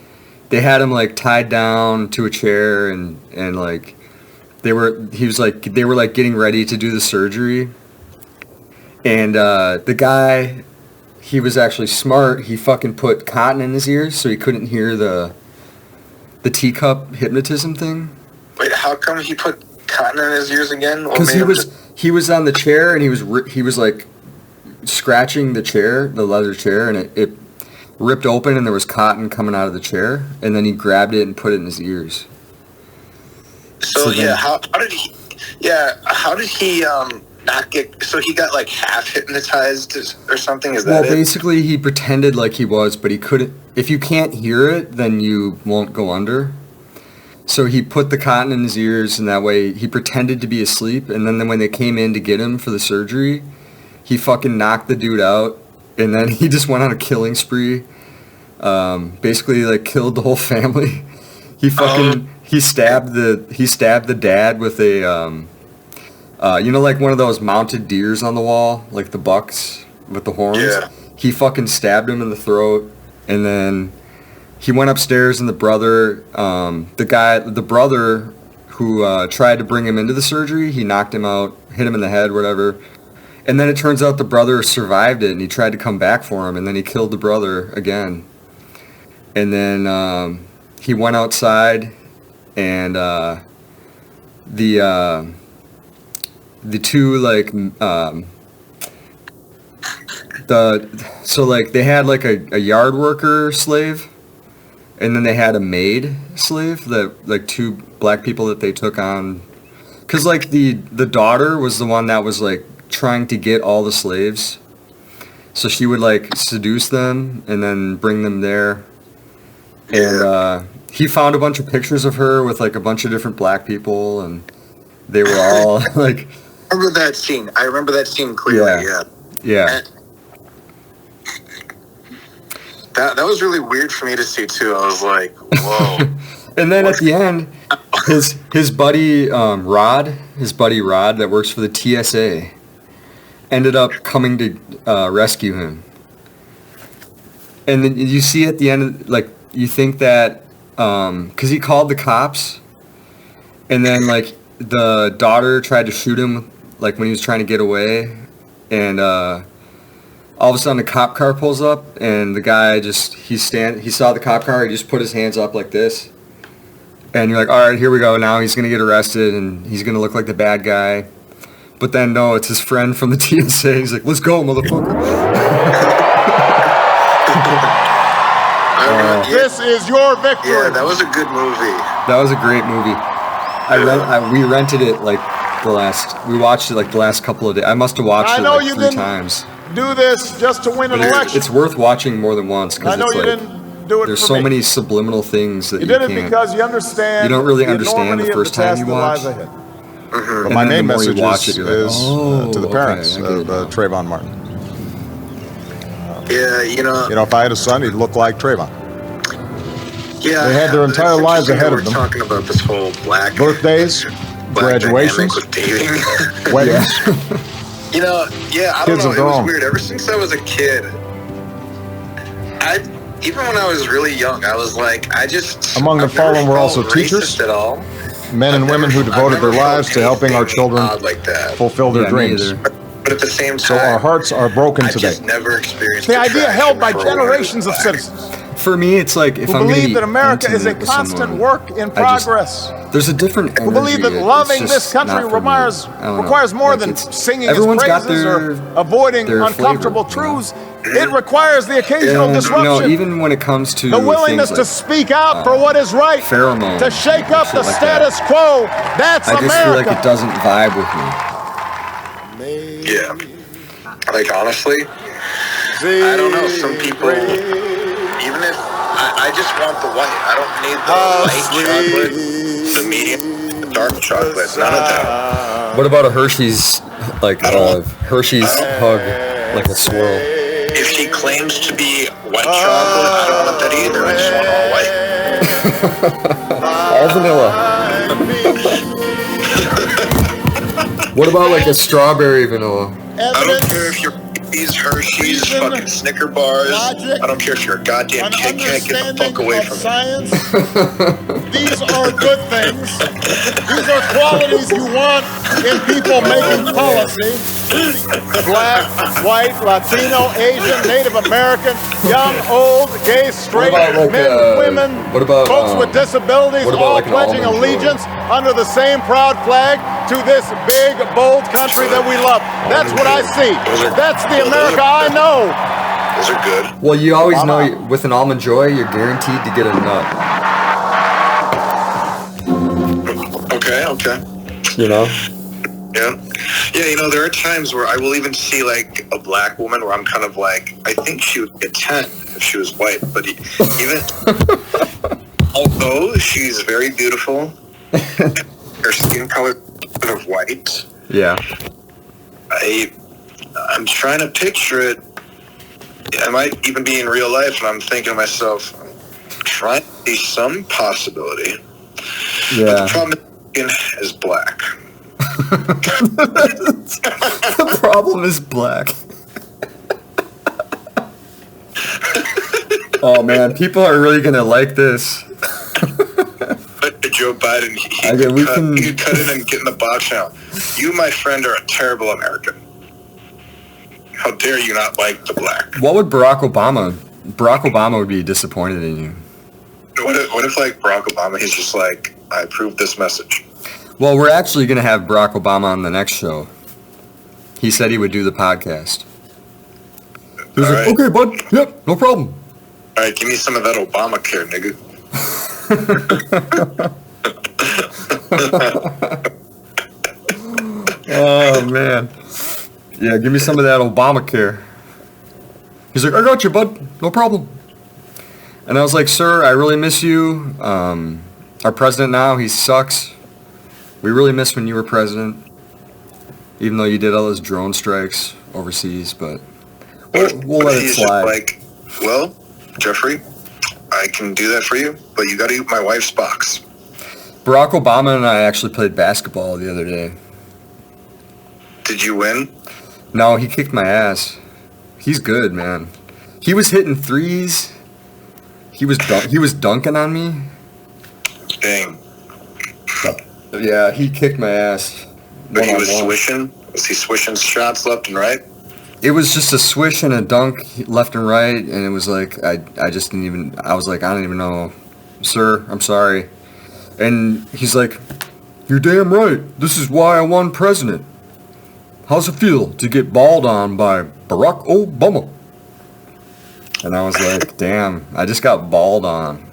they had him like tied down to a chair and like. They were getting ready to do the surgery, and the guy, he was actually smart. He fucking put cotton in his ears so he couldn't hear the teacup hypnotism thing. Wait, how come he put cotton in his ears again? Because he was on the chair and he was like scratching the leather chair, and it ripped open and there was cotton coming out of the chair, and then he grabbed it and put it in his ears. So how did he not get? So he got like half hypnotized or something? Is that Well, basically he pretended like he was, but he couldn't. If you can't hear it, then you won't go under. So he put the cotton in his ears, and that way he pretended to be asleep. And then when they came in to get him for the surgery, he fucking knocked the dude out, and then he just went on a killing spree. Basically, like killed the whole family. He fucking. He stabbed the dad with a like one of those mounted deers on the wall, like the bucks with the horns. Yeah. He fucking stabbed him in the throat, and then he went upstairs, and the brother who tried to bring him into the surgery, he knocked him out, hit him in the head, whatever. And then it turns out the brother survived it, and he tried to come back for him, and then he killed the brother again. And then he went outside. And the two like they had like a yard worker slave, and then they had a maid slave, that like two black people that they took on, because like the daughter was the one that was like trying to get all the slaves, so she would like seduce them and then bring them there. And he found a bunch of pictures of her with like a bunch of different black people, and they were all like. I remember that scene clearly. Yeah. That was really weird for me to see too. I was like, whoa. And then at the end, his buddy Rod that works for the TSA, ended up coming to rescue him. And then you see at the end, like, you think that because he called the cops, and then like the daughter tried to shoot him like when he was trying to get away, and all of a sudden a cop car pulls up, and the guy he saw the cop car, he just put his hands up like this, And you're like, all right, here we go. Now he's going to get arrested and he's going to look like the bad guy. But then, no, it's his friend from the TSA. He's like, let's go, motherfucker. This is your victory. Yeah, that was a good movie. That was a great movie. We rented it like we watched it like the last couple of days. I must have watched it like 3 times. Do this just to win an election. It's worth watching more than once because you like, didn't do it there's for so me. many subliminal things that You did it because you understand. You don't really the understand the enormity of first time you task that watch. lies ahead. Mm-hmm. But my main message is like, to the parents of Trayvon Martin. Yeah, You know, if I had a son, he'd look like Trayvon. Yeah, They had their entire it's lives interesting ahead that of them. We're talking about this whole black Birthdays, black graduations, dynamic with dating. weddings. I don't Kids know. of It their was own. weird. Ever since I was a kid, even when I was really young, I was like, Among the I've never fallen were also felt teachers, racist at all. men and women who devoted their lives to helping our children odd like that. fulfill their Yeah, me dreams. either. But at the same time, So our hearts are broken I've today. just never experienced The idea attraction held by for a woman generations of who's black. citizens For me, it's like if who I'm going to believe be that America is a intimate with constant someone, work in progress. there's a different energy. Who believe that It's loving just this country not for me. requires I don't know. requires more Like, than it's- singing its everyone's got praises their- or avoiding their uncomfortable flavor, you know? truths. It requires the occasional And, disruption. even when it comes to the willingness things to like, speak out for what is right, pheromone, to shake up shit the like status quo. That's I just America. feel like it doesn't vibe with me. Yeah. Like, honestly, I don't know. Some people, even if I just want the white, I don't need the light chocolate, the medium, the dark chocolate, none of that. What about a Hershey's, like Hershey's hug, like a swirl? If she claims to be white chocolate, I don't want that either. I just want all white. All vanilla. What about like a strawberry vanilla? I don't care if you're Hershey's, fucking Snicker bars. I don't care if you're a goddamn Kit Kat. Get the fuck away from me. science. These are good things. These are qualities you want in people making policy. Black, white, Latino, Asian, Native American, young, old, gay, straight, What about, like, men, women, what about, folks with disabilities, what about, all like, an pledging almond joy? allegiance under the same proud flag to this big, bold country that we love. That's what I see. That's the America I know. Those are good. Well, you always know with an almond joy, you're guaranteed to get a nut. Okay. You know? Yeah. Yeah, there are times where I will even see, like, a black woman where I'm kind of like, I think she would get 10 if she was white. But even, although she's very beautiful, her skin color is kind of white, Yeah. I'm trying to picture it. I might even be in real life, and I'm thinking to myself, I'm trying to see some possibility. But the Yeah. problem is black. The problem is black. Oh man, people are really gonna like this. But Joe Biden, he could cut in and get in the box now. You, my friend, are a terrible American. How dare you not like the black? What would Barack Obama would be disappointed in you. What if like Barack Obama, he's just like, I approve this message. Well, we're actually gonna have Barack Obama on the next show. He said he would do the podcast. He was like, okay, bud. Yep, no problem. All right, give me some of that Obamacare, nigga. Oh man. Yeah, give me some of that Obamacare. He's like, I got you, bud. No problem. And I was like, sir, I really miss you. Our president now, he sucks. We really miss when you were president. Even though you did all those drone strikes overseas, but we'll let it He's slide. just like, well, Jeffrey, I can do that for you, but you got to eat my wife's box. Barack Obama and I actually played basketball the other day. Did you win? No, he kicked my ass. He's good, man. He was hitting threes. He was dunking on me. Dang. Yeah, he kicked my ass. But he was One-on-one. swishing? Was he swishing shots left and right? It was just a swish and a dunk left and right, and it was like I just didn't even. I was like, I don't even know, sir. I'm sorry. And he's like, "You're damn right. This is why I won president. How's it feel to get balled on by Barack Obama?" And I was like, "Damn, I just got balled on."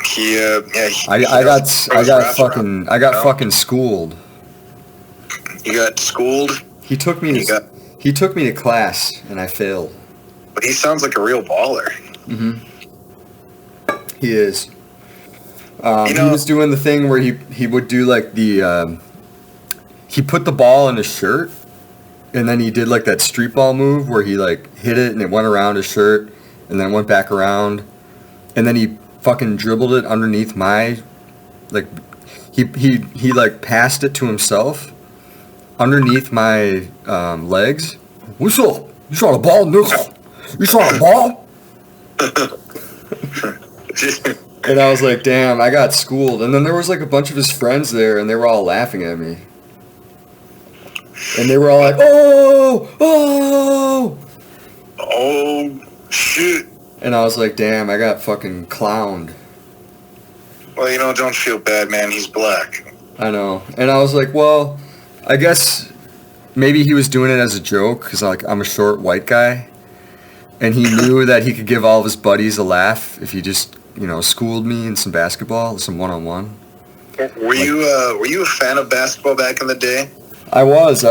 I got fucking schooled. You got schooled? He took me to class and I failed. But he sounds like a real baller. Mm-hmm. He is. He was doing the thing where he would do like the he put the ball in his shirt, and then he did like that street ball move where he like hit it and it went around his shirt and then went back around, and then he fucking dribbled it underneath my, like, he like passed it to himself underneath my legs. "What's up? You shot a ball, nickel? You shot a ball?" And I was like, "Damn, I got schooled." And then there was like a bunch of his friends there, and they were all laughing at me. And they were all like, "Oh, oh, oh, shit." And I was like, "Damn, I got fucking clowned." Well, don't feel bad, man. He's black. I know. And I was like, well, I guess maybe he was doing it as a joke, because like, I'm a short white guy. And he knew that he could give all of his buddies a laugh if he just, schooled me in some basketball, some one-on-one. Were you a fan of basketball back in the day? I was.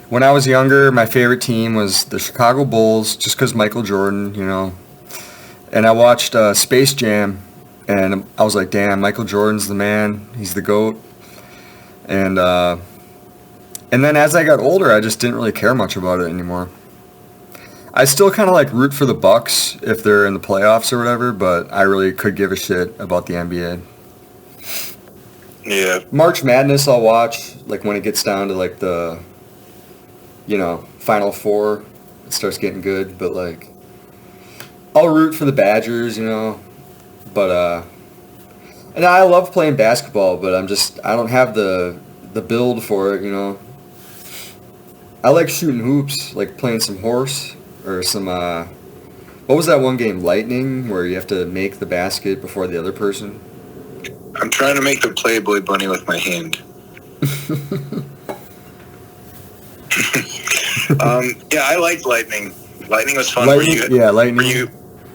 When I was younger, my favorite team was the Chicago Bulls, just because Michael Jordan, And I watched Space Jam, and I was like, damn, Michael Jordan's the man. He's the GOAT. And then as I got older, I just didn't really care much about it anymore. I still kind of like root for the Bucks if they're in the playoffs or whatever, but I really could give a shit about the NBA. Yeah. March Madness I'll watch, like when it gets down to like the, Final Four. It starts getting good, but like, I'll root for the Badgers, but, and I love playing basketball, but I don't have the build for it, I like shooting hoops, like playing some horse, or some, what was that one game, Lightning, where you have to make the basket before the other person? I'm trying to make the Playboy bunny with my hand. Yeah, I liked Lightning. Lightning was fun. Lightning.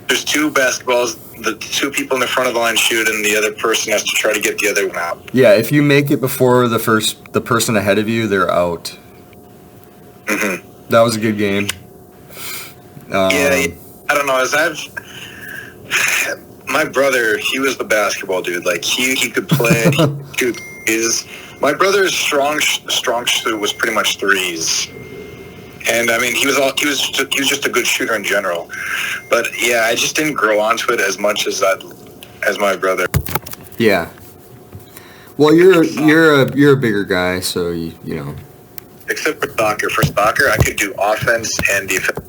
There's two basketballs. The two people in the front of the line shoot, and the other person has to try to get the other one out. Yeah, if you make it before the person ahead of you, they're out. Mm-hmm. That was a good game. I don't know. My brother, he was the basketball dude. Like he could play. My brother's strong suit was pretty much threes. And I mean, he was just a good shooter in general. But yeah, I just didn't grow onto it as much as my brother. Yeah. Well, you're a bigger guy, so you know. Except for soccer. For soccer, I could do offense and defense.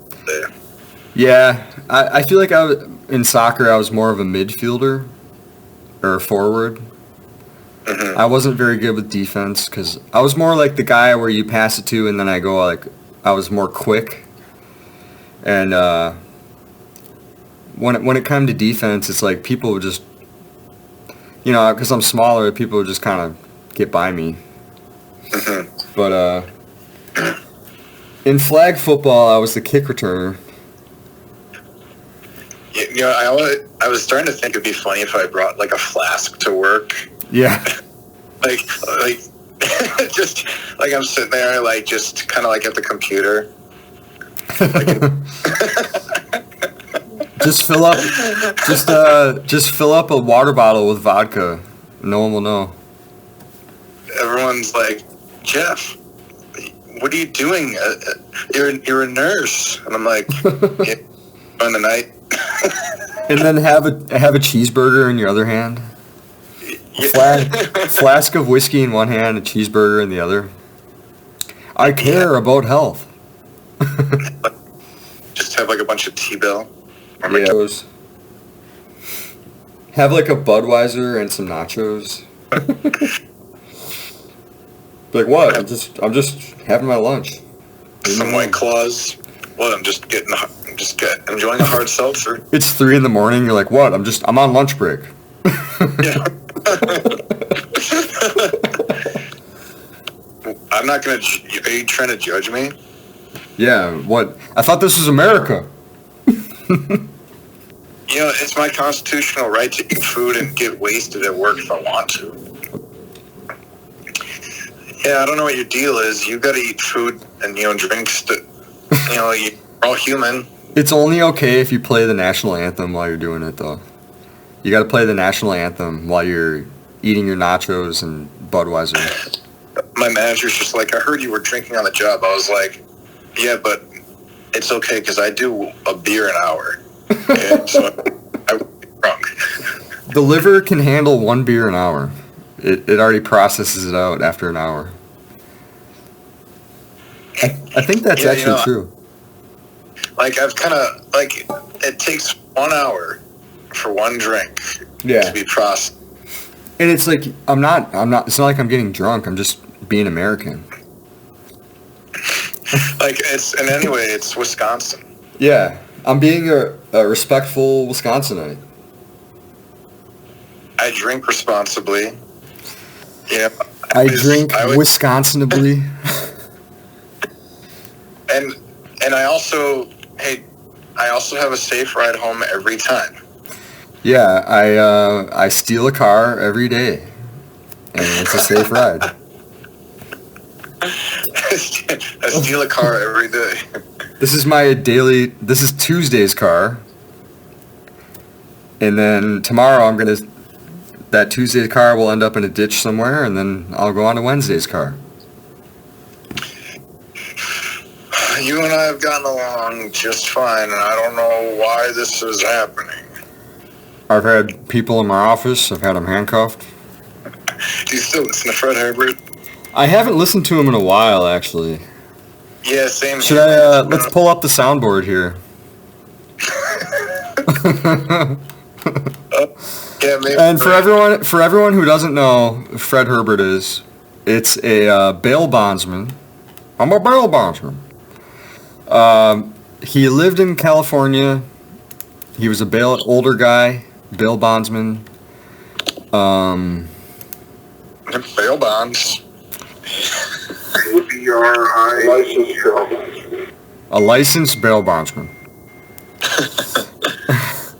Yeah, I feel like in soccer I was more of a midfielder or a forward. Mm-hmm. I wasn't very good with defense because I was more like the guy where you pass it to and then I go like. I was more quick, and when it came to defense, it's like people would just, because I'm smaller, people would just kind of get by me. Mm-hmm. But in flag football, I was the kick returner. I was starting to think it'd be funny if I brought like a flask to work. Yeah. like. Just like I'm sitting there, like just kind of like at the computer. Just fill up a water bottle with vodka. No one will know. Everyone's like, Jeff, what are you doing? You're a nurse, and I'm like, yeah, on the night. And then have a cheeseburger in your other hand. Flask of whiskey in one hand, a cheeseburger in the other. I care about health. Just have like a bunch of T-Bill. Yeah. Have like a Budweiser and some nachos. Like what? I'm just having my lunch. Some White Claws. What? I'm just enjoying a hard seltzer. It's 3 a.m. You're like, what? I'm on lunch break. Yeah. I'm not gonna. Are you trying to judge me? Yeah, what? I thought this was America. You know, it's my constitutional right to eat food and get wasted at work if I want to. Yeah, I don't know what your deal is. You gotta eat food and, drinks that, you're all human. It's only okay if you play the national anthem while you're doing it, though. You gotta play the national anthem while you're eating your nachos and Budweiser. My manager's just like, I heard you were drinking on the job. I was like, yeah, but it's okay because I do a beer an hour. Okay, so I won't be drunk. The liver can handle 1 beer an hour. It already processes it out after an hour. I think that's actually true. Like, I've kind of, like, it takes 1 hour for one drink to be processed. And it's like, it's not like I'm getting drunk. I'm just being American. Like, and anyway, it's Wisconsin. Yeah. I'm being a respectful Wisconsinite. I drink responsibly. Yeah. I drink Wisconsinably. And I also have a safe ride home every time. Yeah, I steal a car every day, and it's a safe ride. I steal a car every day. This is Tuesday's car, and then tomorrow that Tuesday's car will end up in a ditch somewhere, and then I'll go on to Wednesday's car. You and I have gotten along just fine, and I don't know why this is happening. I've had people in my office. I've had them handcuffed. Do you still listen to Fred Herbert? I haven't listened to him in a while, actually. Yeah, same. Should let's pull up the soundboard here. Yeah, maybe. And for everyone who doesn't know who Fred Herbert it's a bail bondsman. I'm a bail bondsman. He lived in California. He was a older guy, bail bondsman. Bail bonds. A licensed bail bondsman.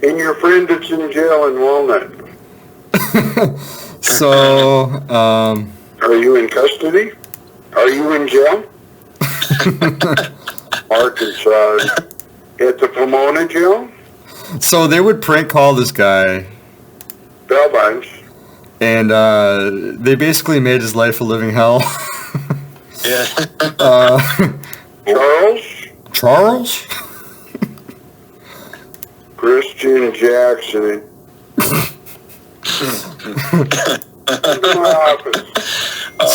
And your friend that's in jail in Walnut. So, are you in custody? Are you in jail? Arkansas. At the Pomona jail? So they would prank call this guy. Bail bonds. And they basically made his life a living hell. Yeah. Charles? Christian Jackson.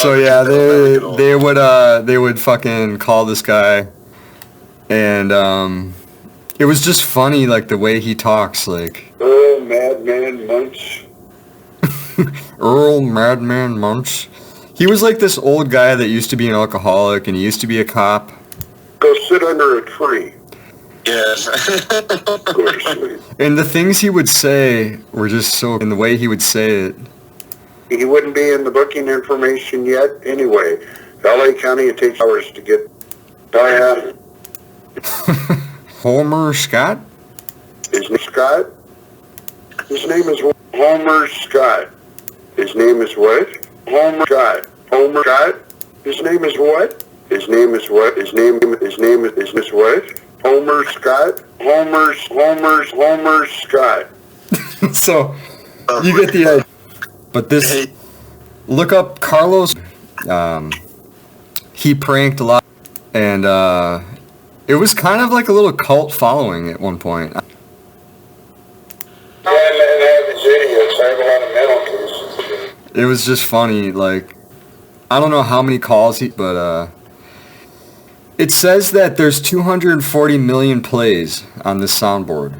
So yeah, they would fucking call this guy, and it was just funny, like the way he talks, like Madman Munch. Earl Madman Munch. He was like this old guy that used to be an alcoholic, and he used to be a cop. Go sit under a tree. Yes. And the things he would say were just so, in the way he would say it. He wouldn't be in the booking information yet anyway. LA County, it takes hours to get by. Homer Scott? His name Scott? His name is Homer Scott. His name is what? Homer Scott. Homer Scott? His name is what? His name is what? His name is what? Homer Scott? Homer Scott. So, you get the idea. But this, look up Carlos. He pranked a lot, and it was kind of like a little cult following at one point. It was just funny, like, I don't know how many calls but it says that there's 240 million plays on this soundboard.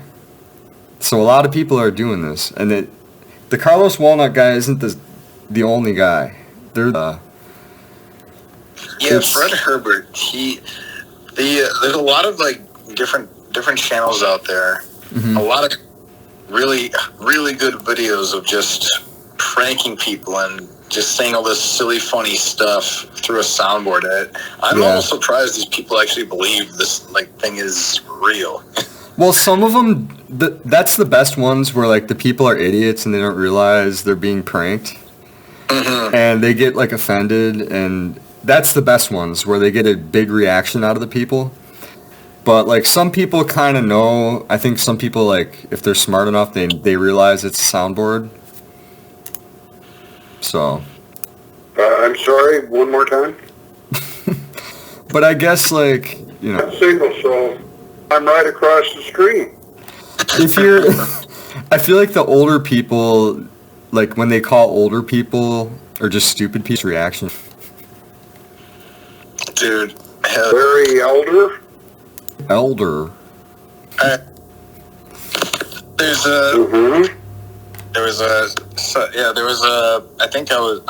So a lot of people are doing this, and the Carlos Walnut guy isn't the only guy. There's Fred Herbert. There's a lot of like different channels out there. Mm-hmm. A lot of really, really good videos of just pranking people and just saying all this silly, funny stuff through a soundboard. I'm almost surprised these people actually believe this thing is real. Well, some of them, that's the best ones where the people are idiots and they don't realize they're being pranked, and they get offended, and that's the best ones where they get a big reaction out of the people. But some people kind of know. I think some people if they're smart enough, they realize it's a soundboard. So. I'm sorry. One more time. But I guess I'm single, so I'm right across the street. If you're, I feel like the older people, when they call older people or just stupid people, reaction. Dude, very elder. Elder. There was a, I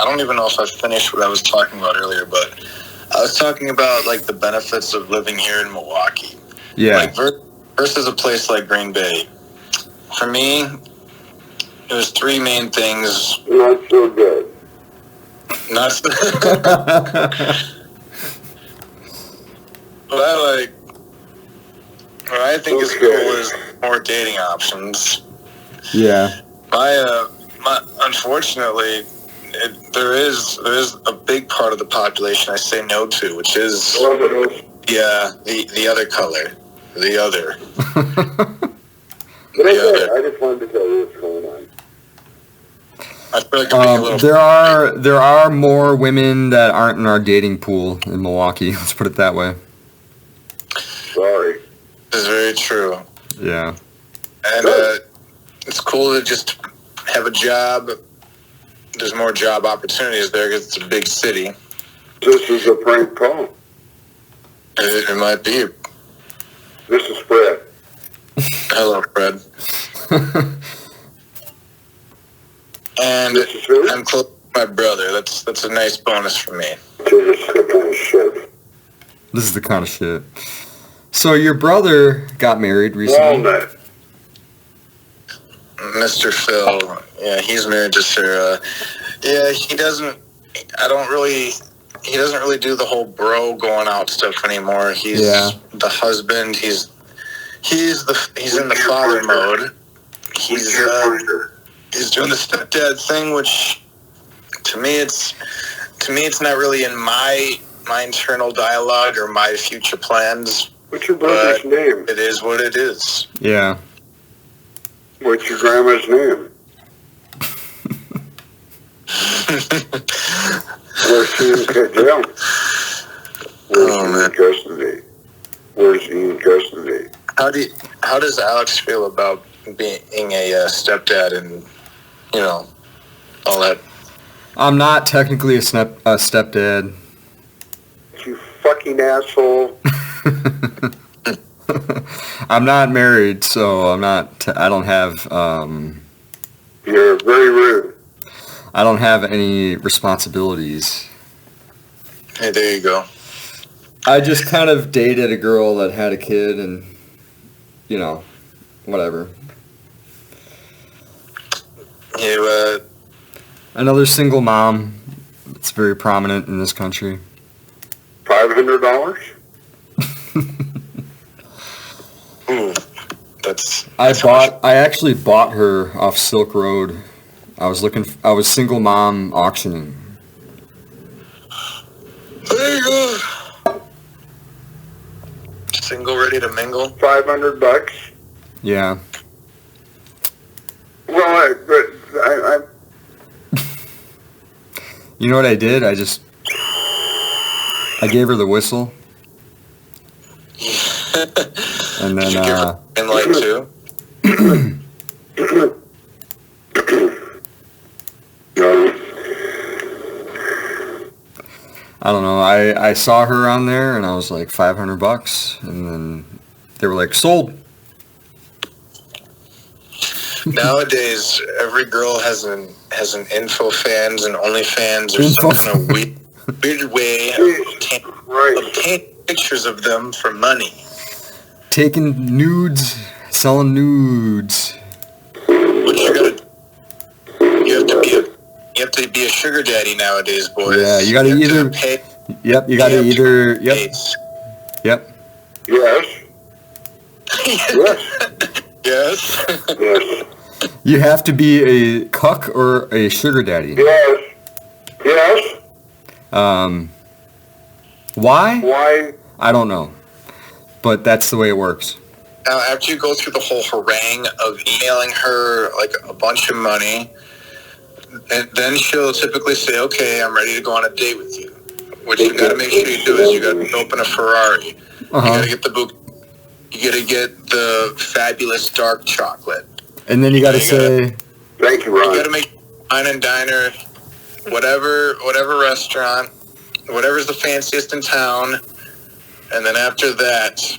don't even know if I finished what I was talking about earlier, but I was talking about the benefits of living here in Milwaukee. Yeah. Versus a place like Green Bay. For me, it was three main things. Not so good. Not so What I think is cool is more dating options. Yeah. Unfortunately, there is a big part of the population I say no to, which is the other color, the other. I just wanted to tell you what's going on. I feel like I'm being a little there are more women that aren't in our dating pool in Milwaukee. Let's put it that way. Sorry. This is very true. Yeah. And it's cool to just have a job. There's more job opportunities there because it's a big city. This is a prank call. It might be. This is Fred. Hello, Fred. And I'm close to my brother. That's a nice bonus for me. This is the kind of shit. This is the kind of shit. So your brother got married recently. Walnut. Mr. Phil. Yeah, he's married to Sarah. Yeah, he doesn't really do the whole bro going out stuff anymore. He's the husband. He's in the father mode. He's doing the stepdad thing, which to me it's not really in my internal dialogue or my future plans. What's your brother's name? It is what it is. Yeah. What's your grandma's name? Where's she in jail? Where's he in custody? How does Alex feel about being a stepdad and all that? I'm not technically a stepdad. You fucking asshole. I'm not married, so I'm not. I don't have. You're very rude. I don't have any responsibilities. Hey, there you go. I just kind of dated a girl that had a kid, and whatever. You Another single mom. It's very prominent in this country. $500? I actually bought her off Silk Road. I was single mom auctioning. There you go. Single, ready to mingle. $500? Yeah. Well, I You know what I did? I gave her the whistle. And then, Did you give her in light too? I don't know. I saw her on there, and I was like $500, and then they were like, sold. Nowadays, every girl has an info fans and OnlyFans or some kind of weird way of taking pictures of them for money. Taking nudes, selling nudes. You You have to be a sugar daddy nowadays, boys. Yeah, you gotta either pay. Yep, you gotta either. Yep. Dates. Yep. Yes. Yes. Yes. Yes. You have to be a cuck or a sugar daddy. Yes. Yes. Why? Why? I don't know, but that's the way it works. Now, after you go through the whole harangue of emailing her like a bunch of money, and then she'll typically say, "Okay, I'm ready to go on a date with you." What you got to make sure you do is you got to open a Ferrari. You got to get the book. You got to get the fabulous dark chocolate. And then you got to say, "Thank you, Ron." You got to make wine and diner, whatever restaurant, whatever's the fanciest in town, and then after that,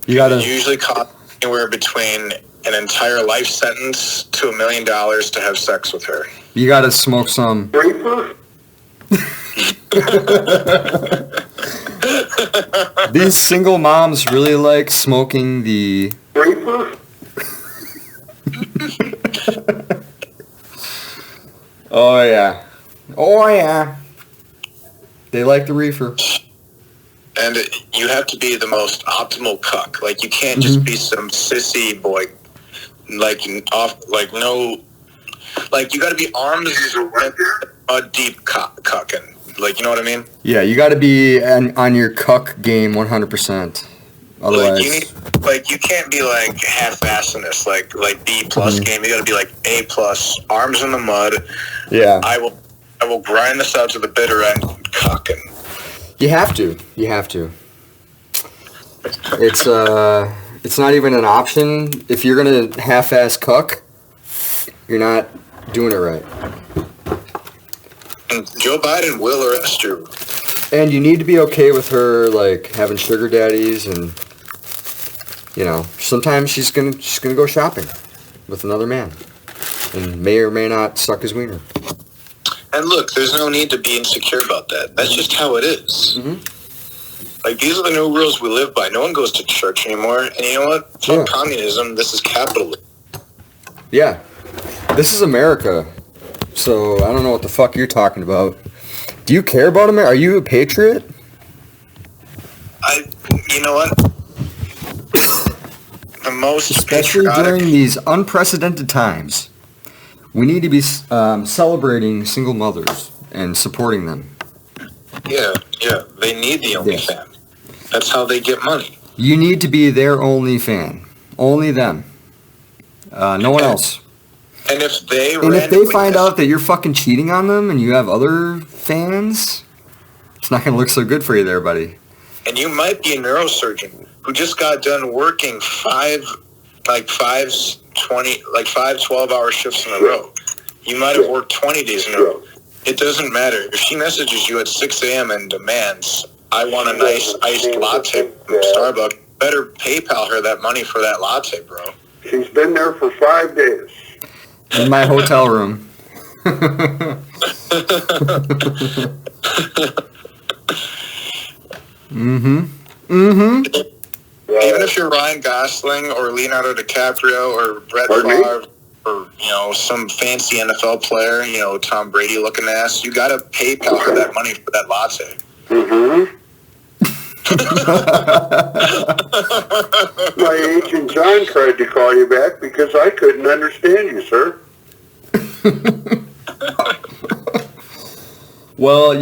you got to usually cost anywhere between an entire life sentence to $1 million to have sex with her. You got to smoke some. Reefer? These single moms really like smoking the Reefer? Oh yeah. Oh yeah. They like the reefer. And you have to be the most optimal cuck. Like, you can't just be some sissy boy. Like, you got to be arms a deep cucking. Like, you know what I mean? Yeah, you got to be on your cuck game 100%. Otherwise, you can't be like half-assing this, like B plus game. You got to be like A plus, arms in the mud. Yeah. I will grind this out to the bitter end, cucking. You have to. It's not even an option. If you're gonna half-ass cuck, you're not doing it right. And Joe Biden will arrest you. And you need to be okay with her like having sugar daddies, and sometimes she's gonna go shopping with another man, and may or may not suck his wiener. And look, there's no need to be insecure about that. That's just how it is. Like, these are the new rules we live by. No one goes to church anymore. And you know what? Fuck communism. This is capitalism. Yeah. This is America. So, I don't know what the fuck you're talking about. Do you care about America? Are you a patriot? You know what? The most Especially during these unprecedented times. We need to be celebrating single mothers and supporting them. Yeah. They need the OnlyFans. That's how they get money. You need to be their only fan. Only them. No one else. And if they find out that you're fucking cheating on them and you have other fans, it's not going to look so good for you there, buddy. And you might be a neurosurgeon who just got done working 12-hour shifts in a row. You might have worked 20 days in a row. It doesn't matter. If she messages you at 6 a.m. and demands, I want a nice iced latte from Starbucks, better PayPal her that money for that latte, bro. She's been there for 5 days. In my hotel room. Even if you're Ryan Gosling or Leonardo DiCaprio or Brett Favre or, some fancy NFL player, Tom Brady looking ass, you got to PayPal her that money for that latte. My agent John tried to call you back because I couldn't understand you, sir. Well,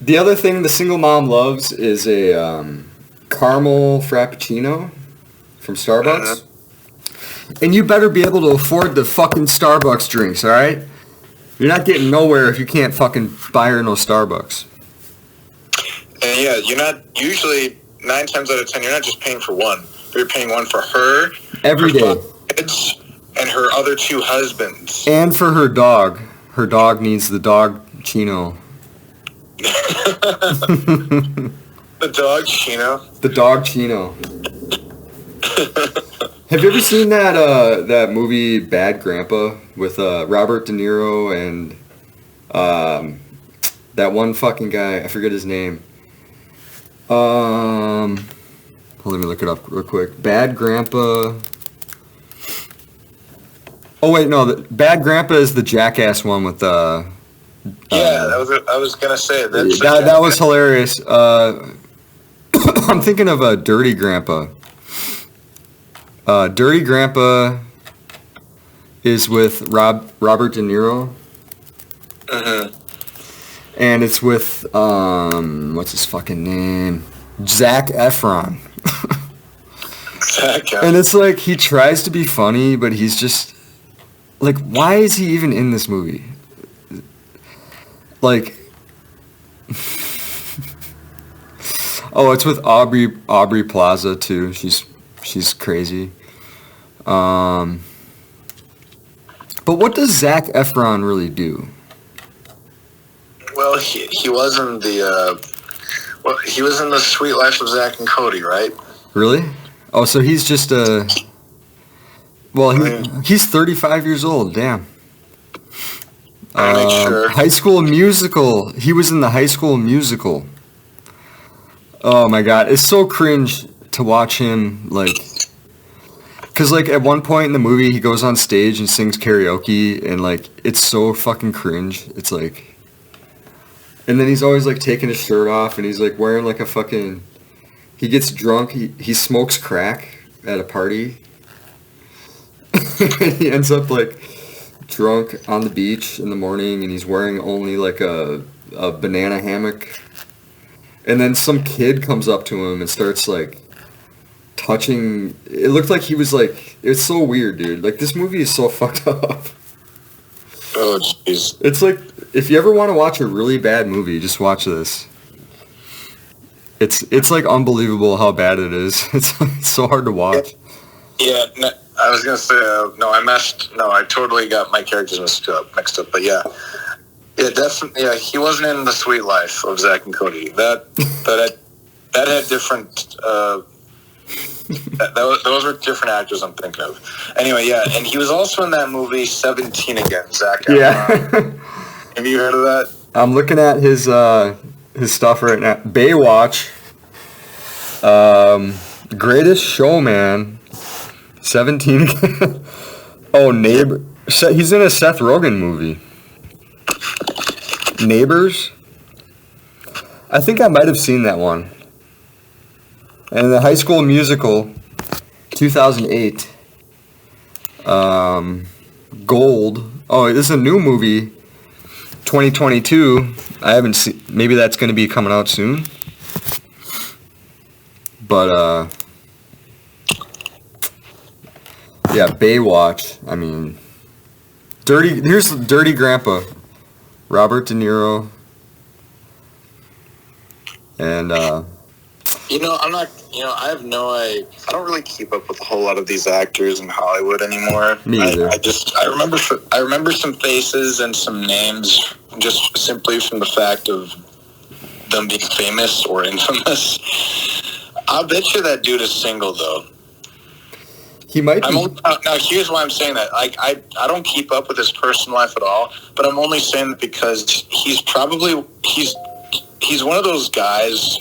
the other thing the single mom loves is a caramel frappuccino from Starbucks. And you better be able to afford the fucking Starbucks drinks, all right? You're not getting nowhere if you can't fucking buy her no Starbucks. And yeah, you're not, usually 9 times out of 10, you're not just paying for one. You're paying one for her, every day, kids, and her other 2 husbands. And for her dog. Her dog needs the dog chino. The dog chino? The dog chino. Have you ever seen that movie Bad Grandpa with Robert De Niro and that one fucking guy? I forget his name. Let me look it up real quick. Bad Grandpa. Oh wait, no, the Bad Grandpa is the Jackass one with Yeah, I was gonna say that was hilarious. I'm thinking of a Dirty Grandpa. Dirty Grandpa is with Robert De Niro. And it's with what's his fucking name? Zac Efron. And it's like he tries to be funny, but he's just like, why is he even in this movie? Like, oh, it's with Aubrey Plaza too. She's crazy. But what does Zac Efron really do? Well, he was in he was in The Sweet Life of Zack and Cody, right? Really? Oh, so he's just he's 35 years old. Damn. Make sure. High School Musical. He was in the High School Musical. Oh my God, it's so cringe to watch him, like, cause like at one point in the movie he goes on stage and sings karaoke, and like it's so fucking cringe. It's like, and then he's always like taking his shirt off, and he's like wearing like a fucking. He gets drunk. He smokes crack at a party. He ends up like drunk on the beach in the morning, and he's wearing only like a banana hammock. And then some kid comes up to him and starts like touching. It looked like he was like. It's so weird, dude. Like this movie is so fucked up. Oh jeez. It's like if you ever want to watch a really bad movie, just watch this. It's like unbelievable how bad it is. It's so hard to watch. Yeah, no, I was gonna say I totally got my characters mixed up. But yeah, definitely. Yeah, he wasn't in The Sweet Life of Zack and Cody. That had different. Those were different actors I'm thinking of. Anyway, yeah, and he was also in that movie 17 Again. Zac Efron. Yeah. Have you heard of that? I'm looking at his stuff right now. Baywatch, Greatest Showman, 17 Again. Oh, Neighbor. He's in a Seth Rogen movie. Neighbors. I think I might have seen that one. And the High School Musical, 2008. Gold. Oh, this is a new movie. 2022. I haven't seen. Maybe that's going to be coming out soon. But yeah, Baywatch. I mean, Here's Dirty Grandpa. Robert De Niro. And I don't really keep up with a whole lot of these actors in Hollywood anymore. Me either. I remember some faces and some names just simply from the fact of them being famous or infamous. I'll bet you that dude is single though. He might be. Now here's why I'm saying that. Like I don't keep up with his personal life at all, but I'm only saying that because he's one of those guys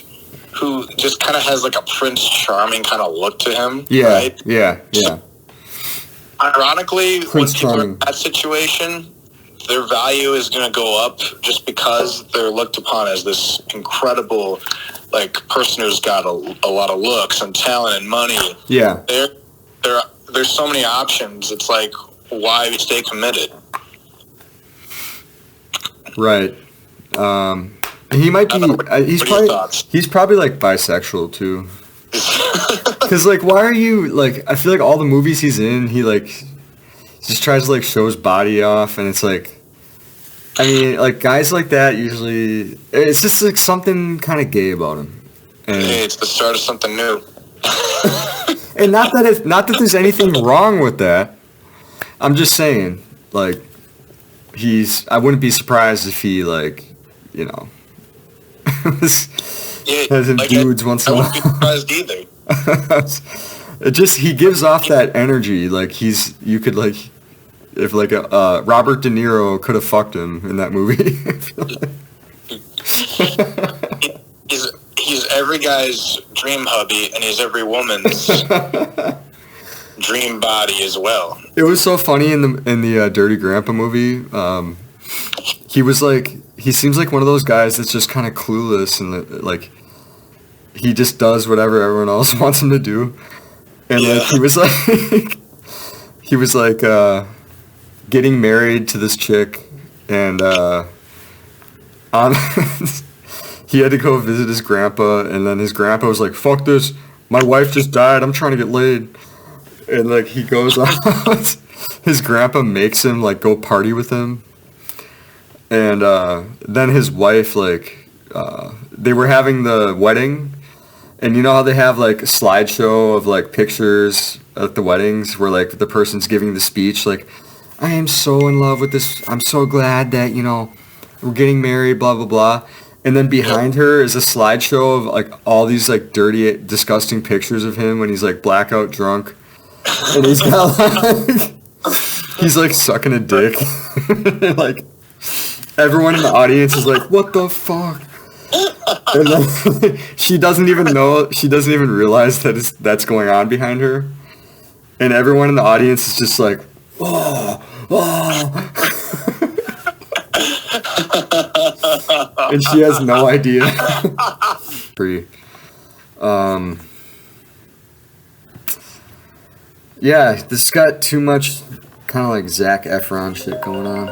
who just kind of has like a Prince Charming kind of look to him. Yeah, right? yeah. Ironically, Prince when people are Charming. in that situation, their value is going to go up just because they're looked upon as this incredible, like, person who's got a lot of looks and talent and money. Yeah. There's so many options. It's like, why stay committed? Right. He might be. He's probably like bisexual too. Because like, why are you like? I feel like all the movies he's in, he like just tries to like show his body off, and it's like, I mean, like guys like that usually, it's just like something kind of gay about him. And, hey, it's the start of something new. And not that there's anything wrong with that. I'm just saying, like, I wouldn't be surprised if he like, you know. As in like dudes once in a while. I wouldn't be surprised either. He gives off that energy, like you could like, if like Robert De Niro could have fucked him in that movie. He's every guy's dream hubby, and he's every woman's dream body as well. It was so funny in the Dirty Grandpa movie. He seems like one of those guys that's just kind of clueless and like he just does whatever everyone else wants him to do. And like he was like getting married to this chick, and he had to go visit his grandpa, and then his grandpa was like, "Fuck this, my wife just died, I'm trying to get laid." And like he goes out, his grandpa makes him like go party with him, and then his wife they were having the wedding, and you know how they have like a slideshow of like pictures at the weddings where like the person's giving the speech like, "I am so in love with this, I'm so glad that, you know, we're getting married, blah blah blah." And then behind her is a slideshow of like all these like dirty, disgusting pictures of him when he's like blackout drunk. And he's got like, he's like sucking a dick. And like everyone in the audience is like, "What the fuck?" And then she doesn't even realize that that's going on behind her. And everyone in the audience is just like, "Oh, oh." And she has no idea. Yeah, this got too much kind of like Zac Efron shit going on.